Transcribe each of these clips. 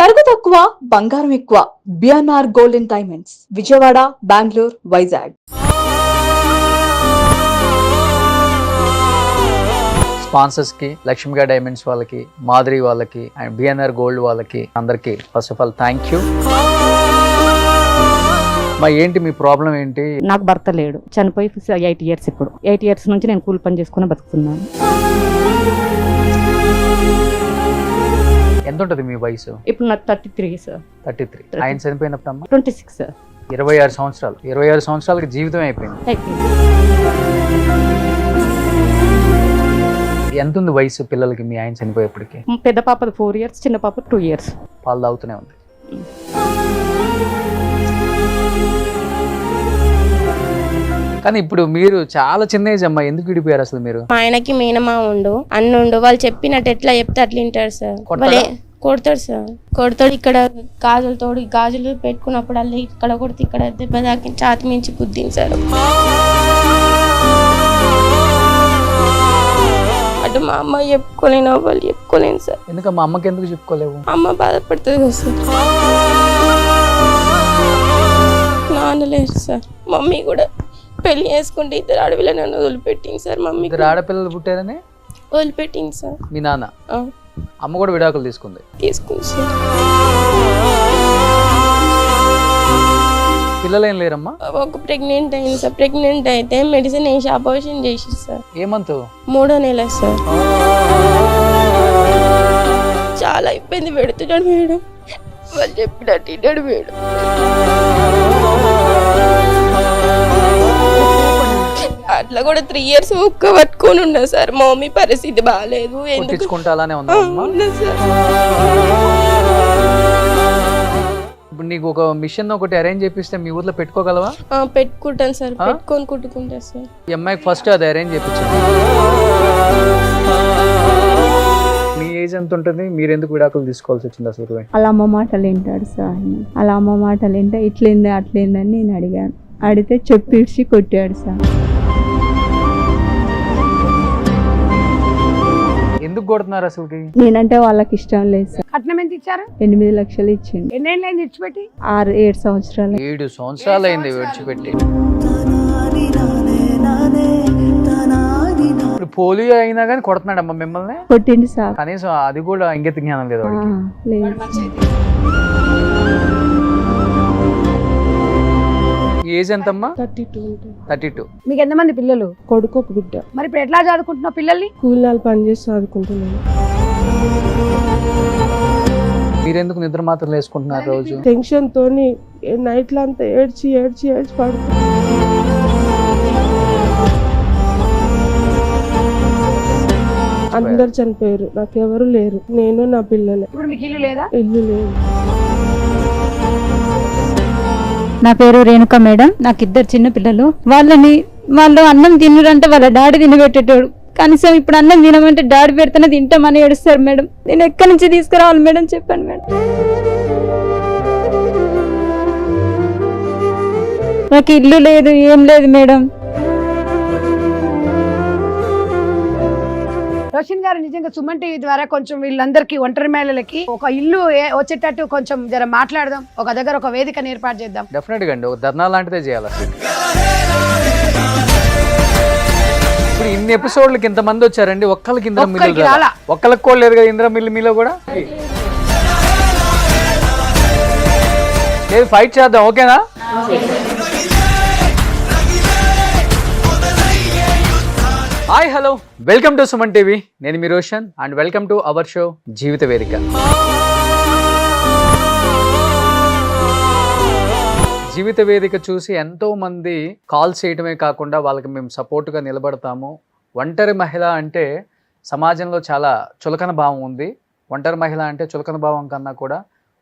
తరుగు తక్కువ బంగారం ఎక్కువ. BNR gold and diamonds, Vijayawada, Bengaluru, Vizag. Sponsors కి, లక్ష్మిగా డైమండ్స్ వాళ్ళకి, మాధురి వాళ్ళకి అండ్ బిఎన్ఆర్ గోల్డ్ వాళ్ళకి అందరికి first of all thank you. ఏంటి మీ ప్రాబ్లం ఏంటి? నాకు భర్త లేడు, చనిపోయి 8 years. ఇప్పుడు 8 years నుంచి నేను కూలి పని చేసుకుని బతుకుతున్నాను. ఎంత ఉంటుంది మీ వయసు? ఇప్పుడు నాకు 33 సార్. 33. ఆయన చనిపోయినప్పుడు అమ్మ 26 సార్. 26 సంవత్సరాలు. 26 సంవత్సరాలకి జీవితం అయిపోయింది. ఎంత ఉంది వయసు పిల్లలకి మీ ఆయన చనిపోయేప్పటికి? పెద్ద పాపది 4 years, చిన్న పాప 2 years. పాలు తాగుతూనే ఉంది. కానీ ఇప్పుడు మీరు చాలా చిన్న ఏజ్ అమ్మా, ఎందుకు విడిపోయారు అసలు మీరు? మా ఆయనకి మేనమా ఉండు, అన్నుండు, వాళ్ళు చెప్పినట్టు ఎట్లా చెప్తే అట్లా వింటారు సార్. వాళ్ళే కొడతాడు సార్, కొడతాడు. ఇక్కడ గాజులు పెట్టుకున్నప్పుడు అల్లా ఇక్కడ కొడితే ఇక్కడ దెబ్బ తాకి ఛాతి మించి గుద్దింది సార్. అటు మా అమ్మ చెప్పుకోలేను, వాళ్ళు చెప్పుకోలేను సార్. ఎందుకు మా అమ్మకి ఎందుకు చెప్పుకోలేవు? అమ్మ బాధపడుతుంది కదా సార్. నాన్న లేరు సార్, మమ్మీ కూడా పెళ్లి చేసుకుంటే 2 ఆడపిల్లలు నన్ను వదిలిపెట్టింది సార్. మమ్మీ 2 ఆడపిల్లలు పుట్టారని వదిలిపెట్టింది సార్. మీ నాన్న? అమ్మ కూడా విడాకులు తీసుకుంది సార్. పిల్లలు ఏం లేరమ్మా? ఒక ప్రెగ్నెంట్ అయింది సార్. ప్రెగ్నెంట్ అయితే మెడిసిన్ వేసి అబార్షన్ చేసి సార్. ఏమంతు? 3వ నెల సార్. చాలా ఇబ్బంది పెడుతున్నాడు మేడం, వాళ్ళు చెప్పినట్టు విన్నాడు మేడం. అట్లా కూడా 3 years ఒక్క పట్టుకొని ఉన్నా సార్. మా మమ్మీ పరిస్థితి బాగాలేదు. ఇప్పుడు నీకు ఒక మిషన్ ఒకటి అరేంజ్ చేపిస్తే మీ ఊర్లో పెట్టుకోగలవా? పెట్టుకుంటాను సార్, పెట్టుకొని కుట్టుకుంటా సార్. ఈ అమ్మాయికి ఫస్ట్ అది అరేంజ్ చేపించండి. మీ ఏజ్ ఎంత ఉంటుంది? మీరు ఎందుకు విడాకులు తీసుకోవాల్సి వచ్చింది అసలు? అలా అమ్మ మాటలు వింటాడు సార్ ఆయన. అలా అమ్మ మాటలు వింటే ఇట్లేంది అట్లేందని నేను అడిగాను. అడిగితే చెప్పిడ్చి కొట్టాడు సార్. ఎందుకు కొడుతున్నారు అసలు? నేనంటే వాళ్ళకి ఇష్టం లేదు సార్. కట్నం ఎంత ఇచ్చారు? 8 లక్షలు ఇచ్చిండు. ఎన్నేళ్ళైంది విడిచిపెట్టి? 6-7 సంవత్సరాలు. 7 సంవత్సరాలు అయింది విడిచిపెట్టి. ఇప్పుడు పోలియో అయినా కానీ కొడుతున్నాడమ్మా మిమ్మల్ని? కొట్టిండు సార్. కనీసం అది కూడా ఇంగిత జ్ఞానం లేదు వాడికి. ఏజ్ ఎంతమ్మా? 32. మీకు ఎంతమంది పిల్లలు? కొడుకు, ఒక బిడ్డ. మరి ఇప్పుడు ఎట్లా చదువుకుంటున్నావు పిల్లల్ని? కూలీలు పని చేసి చదువుకుంటున్నాను. మీరెందుకు నిద్ర మాత్రం వేసుకుంటున్నారు రోజు? టెన్షన్ తోని నైట్లో అంతా ఏడ్చి పడుతుంది. అందరు చనిపోయారు, నాకెవరు లేరు, నేను నా పిల్లలే. ఇప్పుడు మీకు ఇల్లు లేదా? ఇల్లు లేదు. నా పేరు రేణుక మేడం. నాకు 2 చిన్న పిల్లలు. వాళ్ళు అన్నం తినరంటే వాళ్ళ డాడీ తినబెట్టేటోడు. కనీసం ఇప్పుడు అన్నం తినమంటే డాడీ పెడితేనే తింటామని ఏడుస్తారు మేడం. నేను ఎక్కడి నుంచి తీసుకురావాలి మేడం చెప్పండి మేడం. నాకు ఇల్లు లేదు, ఏం లేదు మేడం. రోషన్ గారు, నిజంగా సుమన్ టీవీ ద్వారా కొంచెం వీళ్ళందరికీ, ఒంటరి మహిళలకి ఒక ఇల్లు వచ్చేటట్టు కొంచెం జర మాట్లాడదాం. ఒక దగ్గర ఒక వేదికను ఏర్పాటు చేద్దాం. డెఫినెట్ గా అండి, ఒక ధర్నా లాంటిదే చేయాలి అసలు. ఇప్పుడు ఇన్ని ఎపిసోడ్లకి ఇంతమంది వచ్చారండి, ఒక్కళ్ళకి ఇంద్ర మిల్లు ఒక్కళ్ళకి కూడా లేదు కదా ఇంద్ర మిల్లు మీలో కూడా లేదు. ఫైట్ చేద్దాం, ఓకేనా? Hi, hello, welcome to Suman TV. నేను మీ Roshan and welcome to our show Jeevitha Vedika. Jeevitha వేదిక చూసి ఎంతో మంది కాల్ చేయటమే కాకుండా వాళ్ళకి మేము సపోర్ట్గా నిలబడతాము. ఒంటరి మహిళ అంటే సమాజంలో చాలా చులకన భావం ఉంది. ఒంటరి మహిళ అంటే చులకన భావం కన్నా కూడా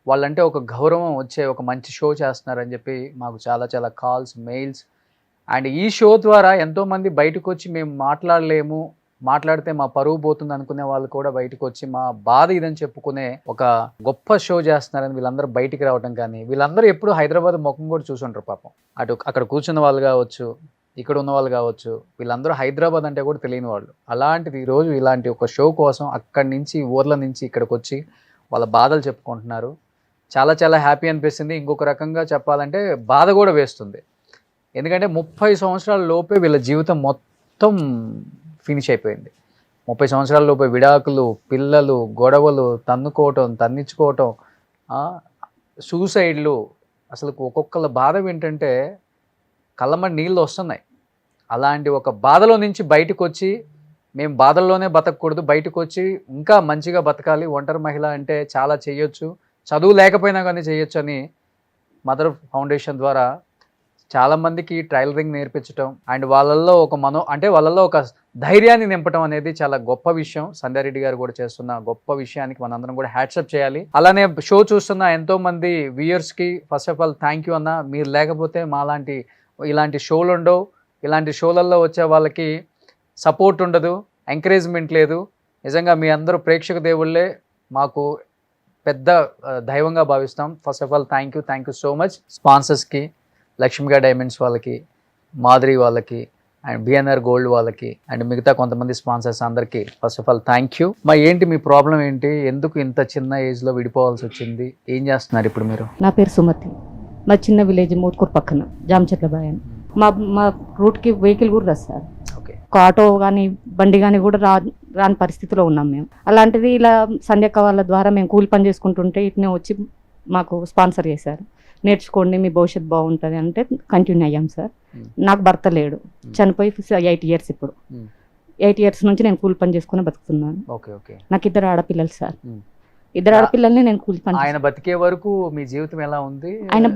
వాళ్ళంటే ఒక గౌరవం వచ్చే ఒక మంచి షో చేస్తున్నారని చెప్పి మాకు చాలా కాల్స్, మెయిల్స్ అండ్ ఈ షో ద్వారా ఎంతోమంది బయటకు వచ్చి మేము మాట్లాడలేము, మాట్లాడితే మా పరువు పోతుంది అనుకునే వాళ్ళు కూడా బయటకు వచ్చి మా బాధ ఇదని చెప్పుకునే ఒక గొప్ప షో చేస్తున్నారని వీళ్ళందరూ బయటికి రావడం. కానీ వీళ్ళందరూ ఎప్పుడు హైదరాబాద్ ముఖం కూడా చూసుంటారు పాపం. అక్కడ కూర్చున్న వాళ్ళు కావచ్చు, ఇక్కడ ఉన్న వాళ్ళు కావచ్చు, వీళ్ళందరూ హైదరాబాద్ అంటే కూడా తెలియని వాళ్ళు. అలాంటిది ఈరోజు ఇలాంటి ఒక షో కోసం అక్కడి నుంచి ఊర్ల నుంచి ఇక్కడికి వచ్చి వాళ్ళ బాధలు చెప్పుకుంటున్నారు. చాలా చాలా హ్యాపీ అనిపిస్తుంది. ఇంకొక రకంగా చెప్పాలంటే బాధ కూడా వేస్తుంది. ఎందుకంటే 30 సంవత్సరాల లోపే వీళ్ళ జీవితం మొత్తం ఫినిష్ అయిపోయింది. 30 సంవత్సరాల లోపే విడాకులు, పిల్లలు, గొడవలు, తన్నుకోవటం, తన్నించుకోవటం, సూసైడ్లు. అసలు ఒక్కొక్కళ్ళ బాధ ఏంటంటే కళ్ళమ్మడి నీళ్ళు వస్తున్నాయి. అలాంటి ఒక బాధలో నుంచి బయటకు వచ్చి మేము బాధల్లోనే బతకూడదు, బయటకు వచ్చి ఇంకా మంచిగా బతకాలి, ఒంటరి మహిళ అంటే చాలా చేయొచ్చు, చదువు లేకపోయినా కానీ చేయొచ్చు అని మదర్ ఫౌండేషన్ ద్వారా చాలామందికి టైలరింగ్ నేర్పించడం అండ్ వాళ్ళల్లో వాళ్ళల్లో ఒక ధైర్యాన్ని నింపడం అనేది చాలా గొప్ప విషయం. సంధ్యారెడ్డి గారు కూడా చేస్తున్న గొప్ప విషయానికి మనందరం కూడా హ్యాట్సప్ చేయాలి. అలానే షో చూస్తున్న ఎంతో మంది వ్యూయర్స్కి first of all thank you అన్న. మీరు లేకపోతే ఇలాంటి షోలు ఉండవు, ఇలాంటి షోలలో వచ్చే వాళ్ళకి సపోర్ట్ ఉండదు, ఎంకరేజ్మెంట్ లేదు. నిజంగా మీ అందరూ ప్రేక్షక దేవుళ్ళే మాకు పెద్ద దైవంగా భావిస్తాం. First of all thank you so much. స్పాన్సర్స్కి, లక్ష్మిగా డైమండ్స్ వాళ్ళకి, మాధురి వాళ్ళకి అండ్ బిఎన్ఆర్ గోల్డ్ వాళ్ళకి అండ్ మిగతా కొంతమంది స్పాన్సర్స్ అందరికీ first of all thank you. ఏంటి మీ ప్రాబ్లం ఏంటి? ఎందుకు ఇంత చిన్న ఏజ్లో విడిపోవాల్సి వచ్చింది? ఏం చేస్తున్నారు ఇప్పుడు మీరు? నా పేరు సుమతి. మా చిన్న విలేజ్ మూతుకూరు పక్కన జామచెట్ల బాయ్ అని. మా రూట్కి వెహికల్ కూడా రాదు సార్. ఓకే. ఒక ఆటో కానీ బండి కానీ కూడా రాని పరిస్థితిలో ఉన్నాం మేము. అలాంటిది ఇలా సంధ్యక్క వాళ్ళ ద్వారా మేము కూలి పని చేసుకుంటుంటే ఇట్నే వచ్చి మాకు స్పాన్సర్ చేశారు. నేర్చుకోండి, మీ భవిష్యత్తు బాగుంటుంది అంటే కంటిన్యూ అయ్యాం సార్. నాకు భర్త లేడు, చనిపోయి 8 years ఇప్పుడు. 8 years నుంచి నేను కూలి పని చేసుకుని బతుకుతున్నాను. నాకు 2 ఆడపిల్లలు సార్. 2 ఆడపిల్లల్ని నేను కూలి పని. ఆయన బతికే వరకు మీ జీవితం ఎలా ఉంది? ఆయన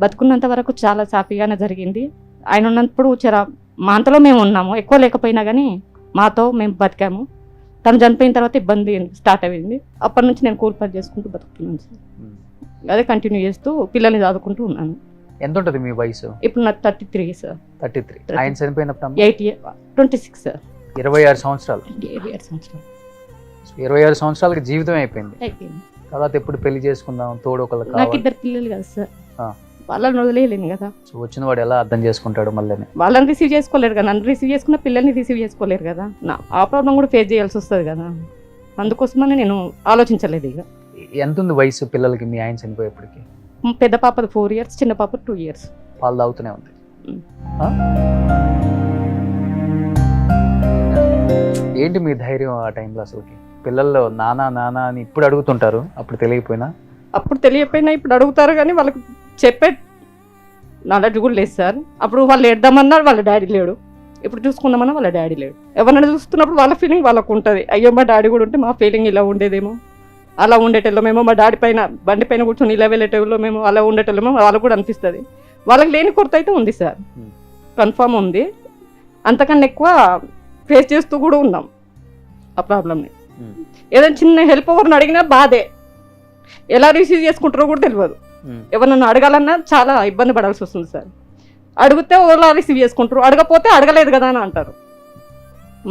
బతుకున్నంత వరకు చాలా సాఫీగానే జరిగింది. ఆయన ఉన్నప్పుడు మా అంతలో మేము ఉన్నాము, ఎక్కువ లేకపోయినా కానీ మాతో మేము బతికాము. తను చనిపోయిన తర్వాత ఇబ్బంది స్టార్ట్ అయింది. అప్పటి నుంచి నేను కూలి పని చేసుకుంటూ బతుకుతున్నాను సార్. అదే కంటిన్యూ చేస్తూ పిల్లల్ని చదువుకుంటూ ఉన్నాను. ఎంత ఉంటుంది మీ వయసు? ఇప్పుడు నాకు 33 సార్. 33. ఆయన చనిపోయినప్పుడు 26 సార్. 26 సంవత్సరాలు. 26 సంవత్సరాలకి జీవితం అయిపోయింది. తర్వాత ఎప్పుడు పెళ్లి చేసుకుందాం, తోడు ఒకళ్ళు నాకు 2 పిల్లలు కదా సార్, వాళ్ళని వదిలేయలేను కదా. సో వచ్చిన వాడు ఎలా అర్థం చేసుకుంటాడు? మళ్ళీ వాళ్ళని రిసీవ్ చేసుకోలేరు కదా, నన్ను రిసీవ్ చేసుకున్న పిల్లల్ని రిసీవ్ చేసుకోలేరు కదా. ఆ ప్రాబ్లం కూడా ఫేస్ చేయాల్సి వస్తుంది కదా. అందుకోసమని నేను ఆలోచించలేదు. ఇక ఎంత ఉంది వయసు పిల్లలకి మీ ఆయన చనిపోయేప్పటికి? పెద్ద పాపది 4 years, చిన్న పాప 2 years. పాలు తాగుతూనే ఉంది. ఏంటి మీ ధైర్యం ఆ టైంలో? అసలుకి పిల్లల్లో నానా నానా అని ఇప్పుడు అడుగుతుంటారు, అప్పుడు తెలియకపోయినా ఇప్పుడు అడుగుతారు, కానీ వాళ్ళకి చెప్పే నాలెడ్జ్ కూడా లేదు సార్. అప్పుడు వాళ్ళు ఏద్దామన్నారు, వాళ్ళ డాడీ లేడు. ఇప్పుడు చూసుకుందామన్నా వాళ్ళ డాడీ లేడు. ఎవరైనా చూస్తున్నప్పుడు వాళ్ళ ఫీలింగ్ వాళ్ళకు ఉంటుంది. అయ్యో మా డాడీ కూడా ఉంటే మా ఫీలింగ్ ఇలా ఉండేదేమో, అలా ఉండేటోళ్ళో మేము, మా డాడీ పైన బండి పైన కూర్చొని ఇలా వెళ్ళేటోళ్ళో మేము, అలా ఉండేటోళ్ళమో వాళ్ళకు కూడా అనిపిస్తుంది. వాళ్ళకి లేని కొరత అయితే ఉంది సార్, కన్ఫామ్ ఉంది. అంతకన్నా ఎక్కువ ఫేస్ చేస్తూ కూడా ఉన్నాం ఆ ప్రాబ్లమ్ని. ఏదైనా చిన్న హెల్ప్ ఎవరిని అడిగినా బాధే, ఎలా రిసీవ్ చేసుకుంటారో కూడా తెలియదు. ఎవరన్నా అడగాలన్నా చాలా ఇబ్బంది పడాల్సి వస్తుంది సార్. అడిగితే ఓలా రిసీవ్ చేసుకుంటారు, అడగపోతే అడగలేదు కదా అని అంటారు.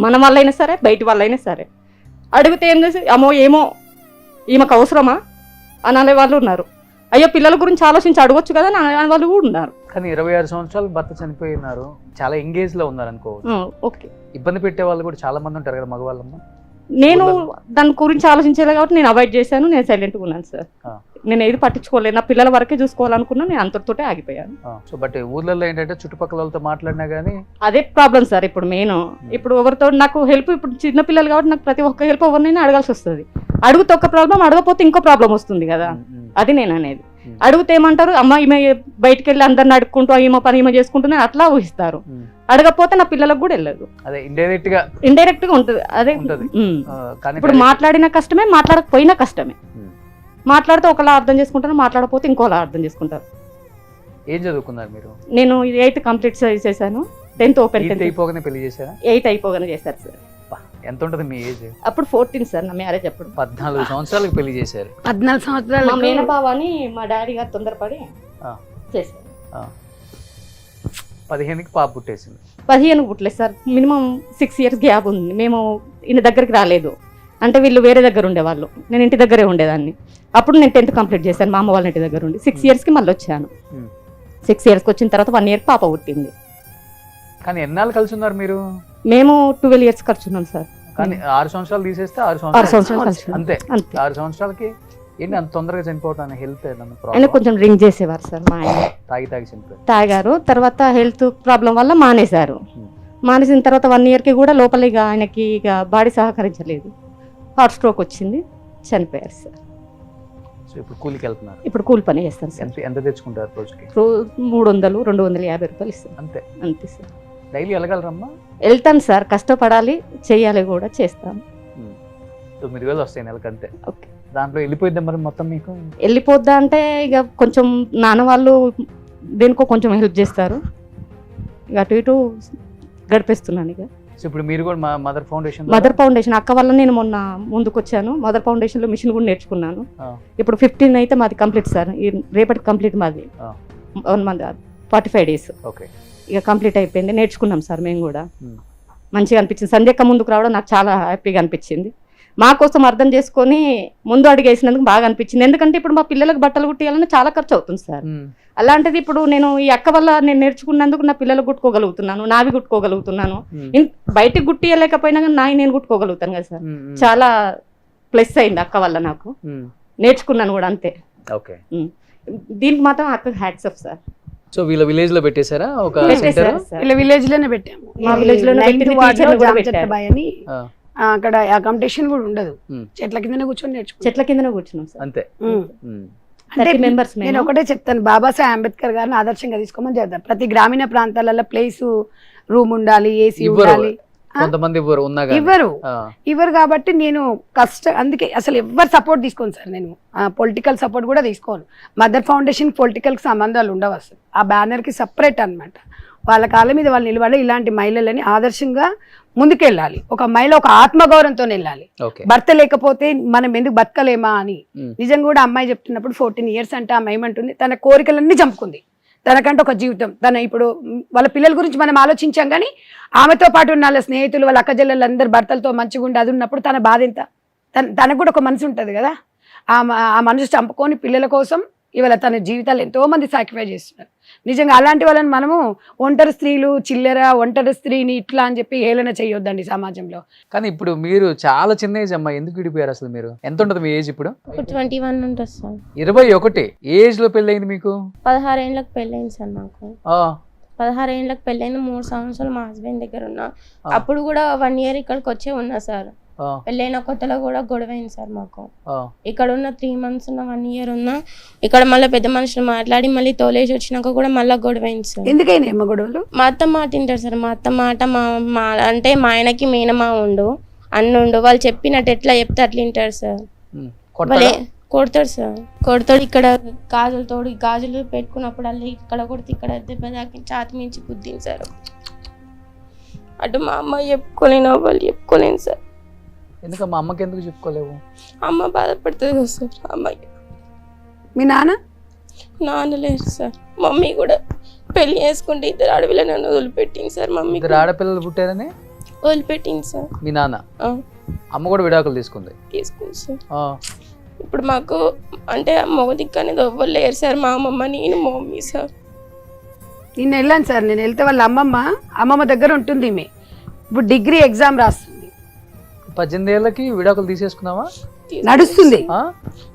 మన వాళ్ళైనా సరే, బయట వాళ్ళైనా సరే. అడిగితే ఏం చేసి ఏమో ఈమెకు అవసరమా అని అనే వాళ్ళు ఉన్నారు. అయ్యో పిల్లల గురించి ఆలోచించి అడగొచ్చు కదా అని అనే వాళ్ళు కూడా ఉన్నారు. కానీ 26 సంవత్సరాలు భర్త చనిపోయినారు, చాలా ఎంగేజ్ లో ఉన్నారు అనుకో. ఓకే, ఇబ్బంది పెట్టే వాళ్ళు కూడా చాలా మంది ఉంటారు కదా మగవాళ్ళమ్మ. నేను దాని గురించి ఆలోచించలేదు కాబట్టి నేను అవాయిడ్ చేశాను. నేను సైలెంట్గా ఉన్నాను సార్. నేను ఏది పట్టించుకోలేదు, నా పిల్లల వరకే చూసుకోవాలనుకున్నా. నేను అంతటితోటే ఆగిపోయాను. సో బట్ ఊర్లలో ఏంటంటే చుట్టుపక్కల వాళ్ళతో మాట్లాడినా కానీ అదే ప్రాబ్లం సార్. ఇప్పుడు ఇప్పుడు ఎవరితో నాకు హెల్ప్, ఇప్పుడు చిన్న పిల్లలు కాబట్టి నాకు ప్రతి ఒక్క హెల్ప్ ఎవరినైనా అడగాల్సి వస్తుంది. అడిగితే ఒక ప్రాబ్లం, అడగపోతే ఇంకో ప్రాబ్లం వస్తుంది కదా. అది నేను అనేది. అడిగితే ఏమంటారు, అమ్మ ఈమె బయటకు వెళ్ళి అందరిని అడుక్కుంటూ ఈమె పని ఈమె చేసుకుంటూ అట్లా ఊహిస్తారు. అడగపోతే నా పిల్లలకు కూడా వెళ్ళదు. అదే ఇండైరెక్ట్ గా ఉంటుంది. అదే ఇప్పుడు మాట్లాడిన కష్టమే, మాట్లాడకపోయినా కష్టమే. మాట్లాడితే ఒకలా అర్థం చేసుకుంటారు, మాట్లాడకపోతే ఇంకోలా అర్థం చేసుకుంటారు. ఏం చదువుకున్నారు మీరు? నేను 8th కంప్లీట్ చేశాను, 10th ఓపెన్. 8th అయిపోగానే పెళ్లి చేశారా? 8th అయిపోగానే చేశారు సార్. ఎంత ఉంటుంది మీ ఏజ్? అప్పుడు 14 సార్ నా మ్యారేజ్. అప్పుడు 14 సంవత్సరాలకు పెళ్లి చేశారు. 14 సంవత్సరాలు. మా మేనబావని మా డాడీ గారు తొందరపడి చేశారు. 15కి పాప పుట్టేసింది. 15 పుట్టలేదు సార్, మినిమం 6 years గ్యాప్ ఉంది. మేము ఈయన దగ్గరికి రాలేదు అంటే వీళ్ళు వేరే దగ్గర ఉండేవాళ్ళు, నేను ఇంటి దగ్గరే ఉండేదాన్ని. అప్పుడు నేను 10th కంప్లీట్ చేశాను మా అమ్మ వాళ్ళ ఇంటి దగ్గర ఉండి. 6 yearsకి మళ్ళీ వచ్చాను. 6 yearsకి వచ్చిన తర్వాత 1 year పాప పుట్టింది. కానీ ఎన్నాళ్ళు కలిసి ఉన్నారు మీరు? మేము 12 years కలిసి ఉన్నాం సార్. కానీ 6 సంవత్సరాలు తీసేస్తే 6 సంవత్సరాలు అంతే. 6 సంవత్సరాలకి ఏంటి అంత తొందరగా చనిపోవటానికి హెల్త్ ఆయన కొంచెం డ్రింక్ చేసేవారు సార్ మా ఆయన. తాగి చనిపోయారు. తాగారు, తర్వాత హెల్త్ ప్రాబ్లం వల్ల మానేశారు. మానేసిన తర్వాత 1 yearకి కూడా లోపల ఇక ఆయనకి ఇక బాడీ సహకరించలేదు, హార్ట్ స్ట్రోక్ వచ్చింది, చనిపోయారు సార్. సో ఇప్పుడు కూలికి వెళ్తున్నారు. ఇప్పుడు కూలి పని చేస్తాను సార్. ఎంత తెచ్చుకుంటారు రోజుకి? 300 250 రూపాయలు ఇస్తాను అంతే. అంతే సార్. డైలీ వెళ్ళగలరమ్మా? వెళ్తాను సార్, కష్టపడాలి, చెయ్యాలి కూడా, చేస్తాను. 9,000 వస్తాయి నెలకు అంతే. ఓకే. దాంట్లో వెళ్ళిపోయిద్దాం మరి మొత్తం మీకు? వెళ్ళిపోద్దా అంటే ఇక కొంచెం నాన్న వాళ్ళు దేనికో కొంచెం హెల్ప్ చేస్తారు, ఇక అటు ఇటు గడిపేస్తున్నాను. ఇక సో ఇప్పుడు మీరు కూడా మదర్ ఫౌండేషన్ అక్క వల్ల నేను మొన్న ముందుకు వచ్చాను. మదర్ ఫౌండేషన్లో మిషన్ కూడా నేర్చుకున్నాను. ఇప్పుడు 15 అయితే మాది కంప్లీట్ సార్. రేపటి కంప్లీట్ మాది 1 month 45 days. ఓకే. ఇక కంప్లీట్ అయిపోయింది, నేర్చుకున్నాం సార్ మేము కూడా. మంచిగా అనిపించింది. సంధ్యక్క ముందుకు రావడం నాకు చాలా హ్యాపీగా అనిపించింది. మా కోసం అర్థం చేసుకొని ముందు అడుగు వేసినందుకు బాగా అనిపించింది. ఎందుకంటే ఇప్పుడు మా పిల్లలకు బట్టలు కుట్టియాలన్నా చాలా ఖర్చు అవుతుంది సార్. అలాంటిది ఇప్పుడు నేను ఈ అక్క వల్ల నేను నేర్చుకున్నందుకు నా పిల్లలు కుట్టుకోగలుగుతున్నాను, నావి కుట్టుకోగలుగుతున్నాను. బయటకు కుట్టియలేకపోయినా కానీ నాయి నేను కుట్టుకోగలుగుతాను కదా సార్. చాలా ప్లస్ అయింది అక్క వల్ల, నాకు నేర్చుకున్నాను కూడా అంతే. ఓకే. దీనికి మాత్రం అక్క హ్యాట్స్ ఆఫ్ సార్. సో వీళ్ళ విలేజ్ లో పెట్టేశారా ఒక సెంటర్? వీళ్ళ విలేజ్ లోనే పెట్టాము. మా విలేజ్ లోనే అని అక్కడ అకామిడేషన్ కూడా ఉండదు, చెట్ల కిందనే కూర్చొని నేర్చుకో. చెట్ల కిందనే కూర్చున్నాం సార్. అంతే. అంటే నేను ఒకటే చెప్తాను, బాబాసాహెబ్ అంబేద్కర్ గారిని ఆదర్శంగా తీసుకోమని చెప్తాను. ప్రతి గ్రామీణ ప్రాంతాలలో ప్లేస్, రూమ్ ఉండాలి, ఏసీ ఉండాలి. కొంతమంది ఇవ్వరు కాబట్టి నేను అందుకే అసలు ఎవరు సపోర్ట్ తీసుకోను సార్. నేను పొలిటికల్ సపోర్ట్ కూడా తీసుకోను. మదర్ ఫౌండేషన్ పొలిటికల్ సంబంధాలు ఉండవు అసలు. ఆ బ్యానర్ కి సపరేట్ అన్నమాట. వాళ్ళ కాళ్ళ మీద వాళ్ళు నిలబడి ఇలాంటి మహిళలని ఆదర్శంగా ముందుకెళ్ళాలి. ఒక మహిళ ఒక ఆత్మగౌరవంతో వెళ్ళాలి. భర్త లేకపోతే మనం ఎందుకు బతకలేమా అని. నిజంగా కూడా అమ్మాయి చెప్తున్నప్పుడు 14 years అంటే ఆమె ఏమంటుంది, తన కోరికలన్నీ చంపుకుంది. తనకంటే ఒక జీవితం, తన ఇప్పుడు వాళ్ళ పిల్లల గురించి మనం ఆలోచించాం కానీ ఆమెతో పాటు ఉన్న వాళ్ళ స్నేహితులు, వాళ్ళ అక్కజల్లలు అందరు భర్తలతో మంచిగా ఉండి అది ఉన్నప్పుడు తన బాధ ఎంత. తనకు కూడా ఒక మనసు ఉంటుంది కదా. ఆ మనసు చంపుకొని పిల్లల కోసం ఇవాళ తన జీవితాలు ఎంతో మంది సాక్రిఫైస్ చేస్తున్నారు. నిజంగా అలాంటి వాళ్ళని మనము ఒంటరి స్త్రీలు, చిల్లర ఒంటరి స్త్రీని ఇట్లా అని చెప్పి హేళన చేయొద్దండి సమాజంలో. కానీ ఇప్పుడు మీరు చాలా చిన్న ఏజ్ అమ్మా, ఎందుకు విడిపోయారు అసలు? మీరు ఎంత ఉంటుంది మీ ఏజ్ ఇప్పుడు? 21 ఉంటుంది సార్. 21 ఏజ్ లో పెళ్ళయింది మీకు? 16 ఏళ్ళకి పెళ్ళయింది సార్ నాకు. 16 ఏళ్ళకి పెళ్ళైన 3 సంవత్సరాలు మా హస్బెండ్ దగ్గర ఉన్నా. అప్పుడు కూడా 1 year ఇక్కడికి వచ్చే ఉన్నా సార్. పెళ్ళైన కొత్తలో కూడా గొడవ అయింది సార్ మాకు. ఇక్కడ ఉన్న 3 months ఉన్న 1 year ఉన్నా. ఇక్కడ మళ్ళీ పెద్ద మనుషులు మాట్లాడి మళ్ళీ తోలేసి వచ్చినాక కూడా మళ్ళీ గొడవ అయింది సార్. ఎందుకైనా అమ్మ గొడవలు? మా అత్త మాట తింటారు సార్. మా అత్త మాట మా అంటే మా ఆయనకి మేనమా ఉండు, అన్నుండు, వాళ్ళు చెప్పినట్టు ఎట్లా చెప్తే అట్లా వింటారు సార్. వాళ్ళే కొడతాడు సార్. కొడతాడు. ఇక్కడ గాజులు పెట్టుకున్నప్పుడు అల్లి ఇక్కడ కొడితే ఇక్కడ దెబ్బ తాకి ఛాతి మించి గుద్దింది సార్. అటు మా అమ్మ చెప్పుకోలేను, వాళ్ళు చెప్పుకోలేను సార్. ఎందుకు మా అమ్మకి ఎందుకు చెప్పుకోలేవు? అమ్మ బాధపడుతుంది కదా సార్. అమ్మాయి. మీ నాన్న లేరు సార్. మమ్మీ కూడా పెళ్లి చేసుకుంటే 2 ఆడపిల్ల నన్ను వదిలిపెట్టింది సార్. మమ్మీ 2 ఆడపిల్లలు పుట్టారని వదిలిపెట్టింది సార్. మీ నాన్న? అమ్మ కూడా విడాకులు తీసుకుంది సార్. ఇప్పుడు మాకు అంటే మగ దిక్కు అనేది ఎవ్వరు లేరు సార్. మా అమ్మమ్మ, నేను, మా మమ్మీ సార్. నిన్న వెళ్ళాను సార్. నేను వెళ్తే వాళ్ళ అమ్మమ్మ దగ్గర ఉంటుంది. ఇప్పుడు డిగ్రీ ఎగ్జామ్ రాస్తుంది. 18 ఏళ్ళకి విడాకులు తీసేసుకున్నావా? నడుస్తుంది.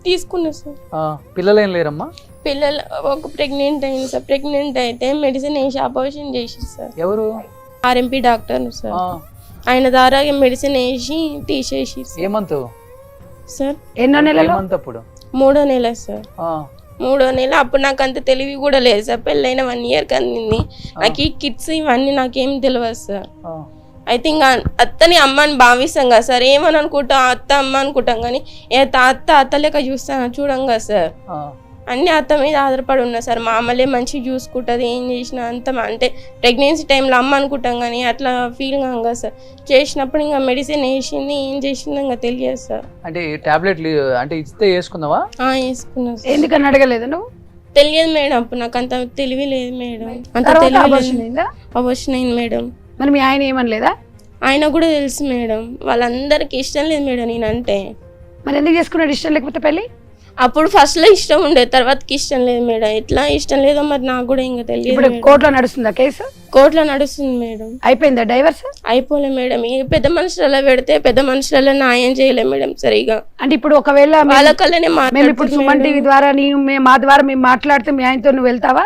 తీసుకున్నా సార్. పిల్లలు ఏం లేరమ్మా? పిల్లలు ఒక ప్రెగ్నెంట్ అయింది సార్. ప్రెగ్నెంట్ అయితే మెడిసిన్ వేసి అబార్షన్ చేసి సార్. ఎవరు? RMP doctor sir. ఆయన ద్వారా మెడిసిన్ వేసి తీసేసి. ఏమంత సార్? ఎన్నో నెలలు? అప్పుడు 3వ నెల సార్. 3వ నెల. అప్పుడు నాకు అంత తెలివి కూడా లేదు సార్. పెళ్ళైన 1 year కందింది నాకు. ఈ కిడ్స్ ఇవన్నీ నాకేం తెలియదు సార్. అయితే ఇంకా అత్తని అమ్మ అని భావిస్తాం కదా సార్. ఏమని అనుకుంటాం, అత్త అమ్మ అనుకుంటాం కానీ అత్త లేక చూడం కదా సార్. అన్ని అత్త మీద ఆధారపడి ఉన్నా సార్. మా అమ్మలే మంచిగా చూసుకుంటుంది, ఏం చేసినా అంత అంటే ప్రెగ్నెన్సీ టైంలో అమ్మ అనుకుంటాం కానీ అట్లా ఫీల్ కాం కదా సార్. చేసినప్పుడు ఇంకా మెడిసిన్ వేసింది, ఏం చేసింది ఇంకా తెలియదు సార్. అంటే టాబ్లెట్లు అంటే ఇస్తే వేసుకున్నావా? వేసుకున్నా. ఎందుకని అడగలేదు నువ్వు? తెలియదు మేడం, అప్పుడు నాకు అంత తెలివి లేదు మేడం. అంత తెలివి అబార్షన్ అయింది మేడం. మరి మీ ఆయన ఏమనలేదా? ఆయన కూడా తెలుసు మేడం. వాళ్ళందరికి ఇష్టం లేదు మేడం నేనంటే. మరి ఎందుకు చేసుకున్నాడు? ఇష్టం లేకపోతే పెళ్ళి అప్పుడు ఫస్ట్ లో ఇష్టం ఉండే, తర్వాతకి ఇష్టం లేదు మేడం. ఎట్లా ఇష్టం లేదో మరి నాకు కూడా ఇంకా తెలియదు ఇప్పుడు మేడం. కోర్టులో నడుస్తుందా కేసు? కోర్టులో నడుస్తుంది మేడం. అయిపోయిందా డైవర్స్? అయిపోలే మేడం. ఈ పెద్ద మనుషులలో పెడితే పెద్ద మనుషులలో న్యాయం చేయలే మేడం సరిగా. అంటే ఇప్పుడు ఒకవేళ వాళ్ళ కళ్ళనే మేము ఇప్పుడు సుమన్ టీవీ ద్వారా మా ద్వారా మేము మాట్లాడితే మీ ఆయనతో నువ్వు వెళ్తావా?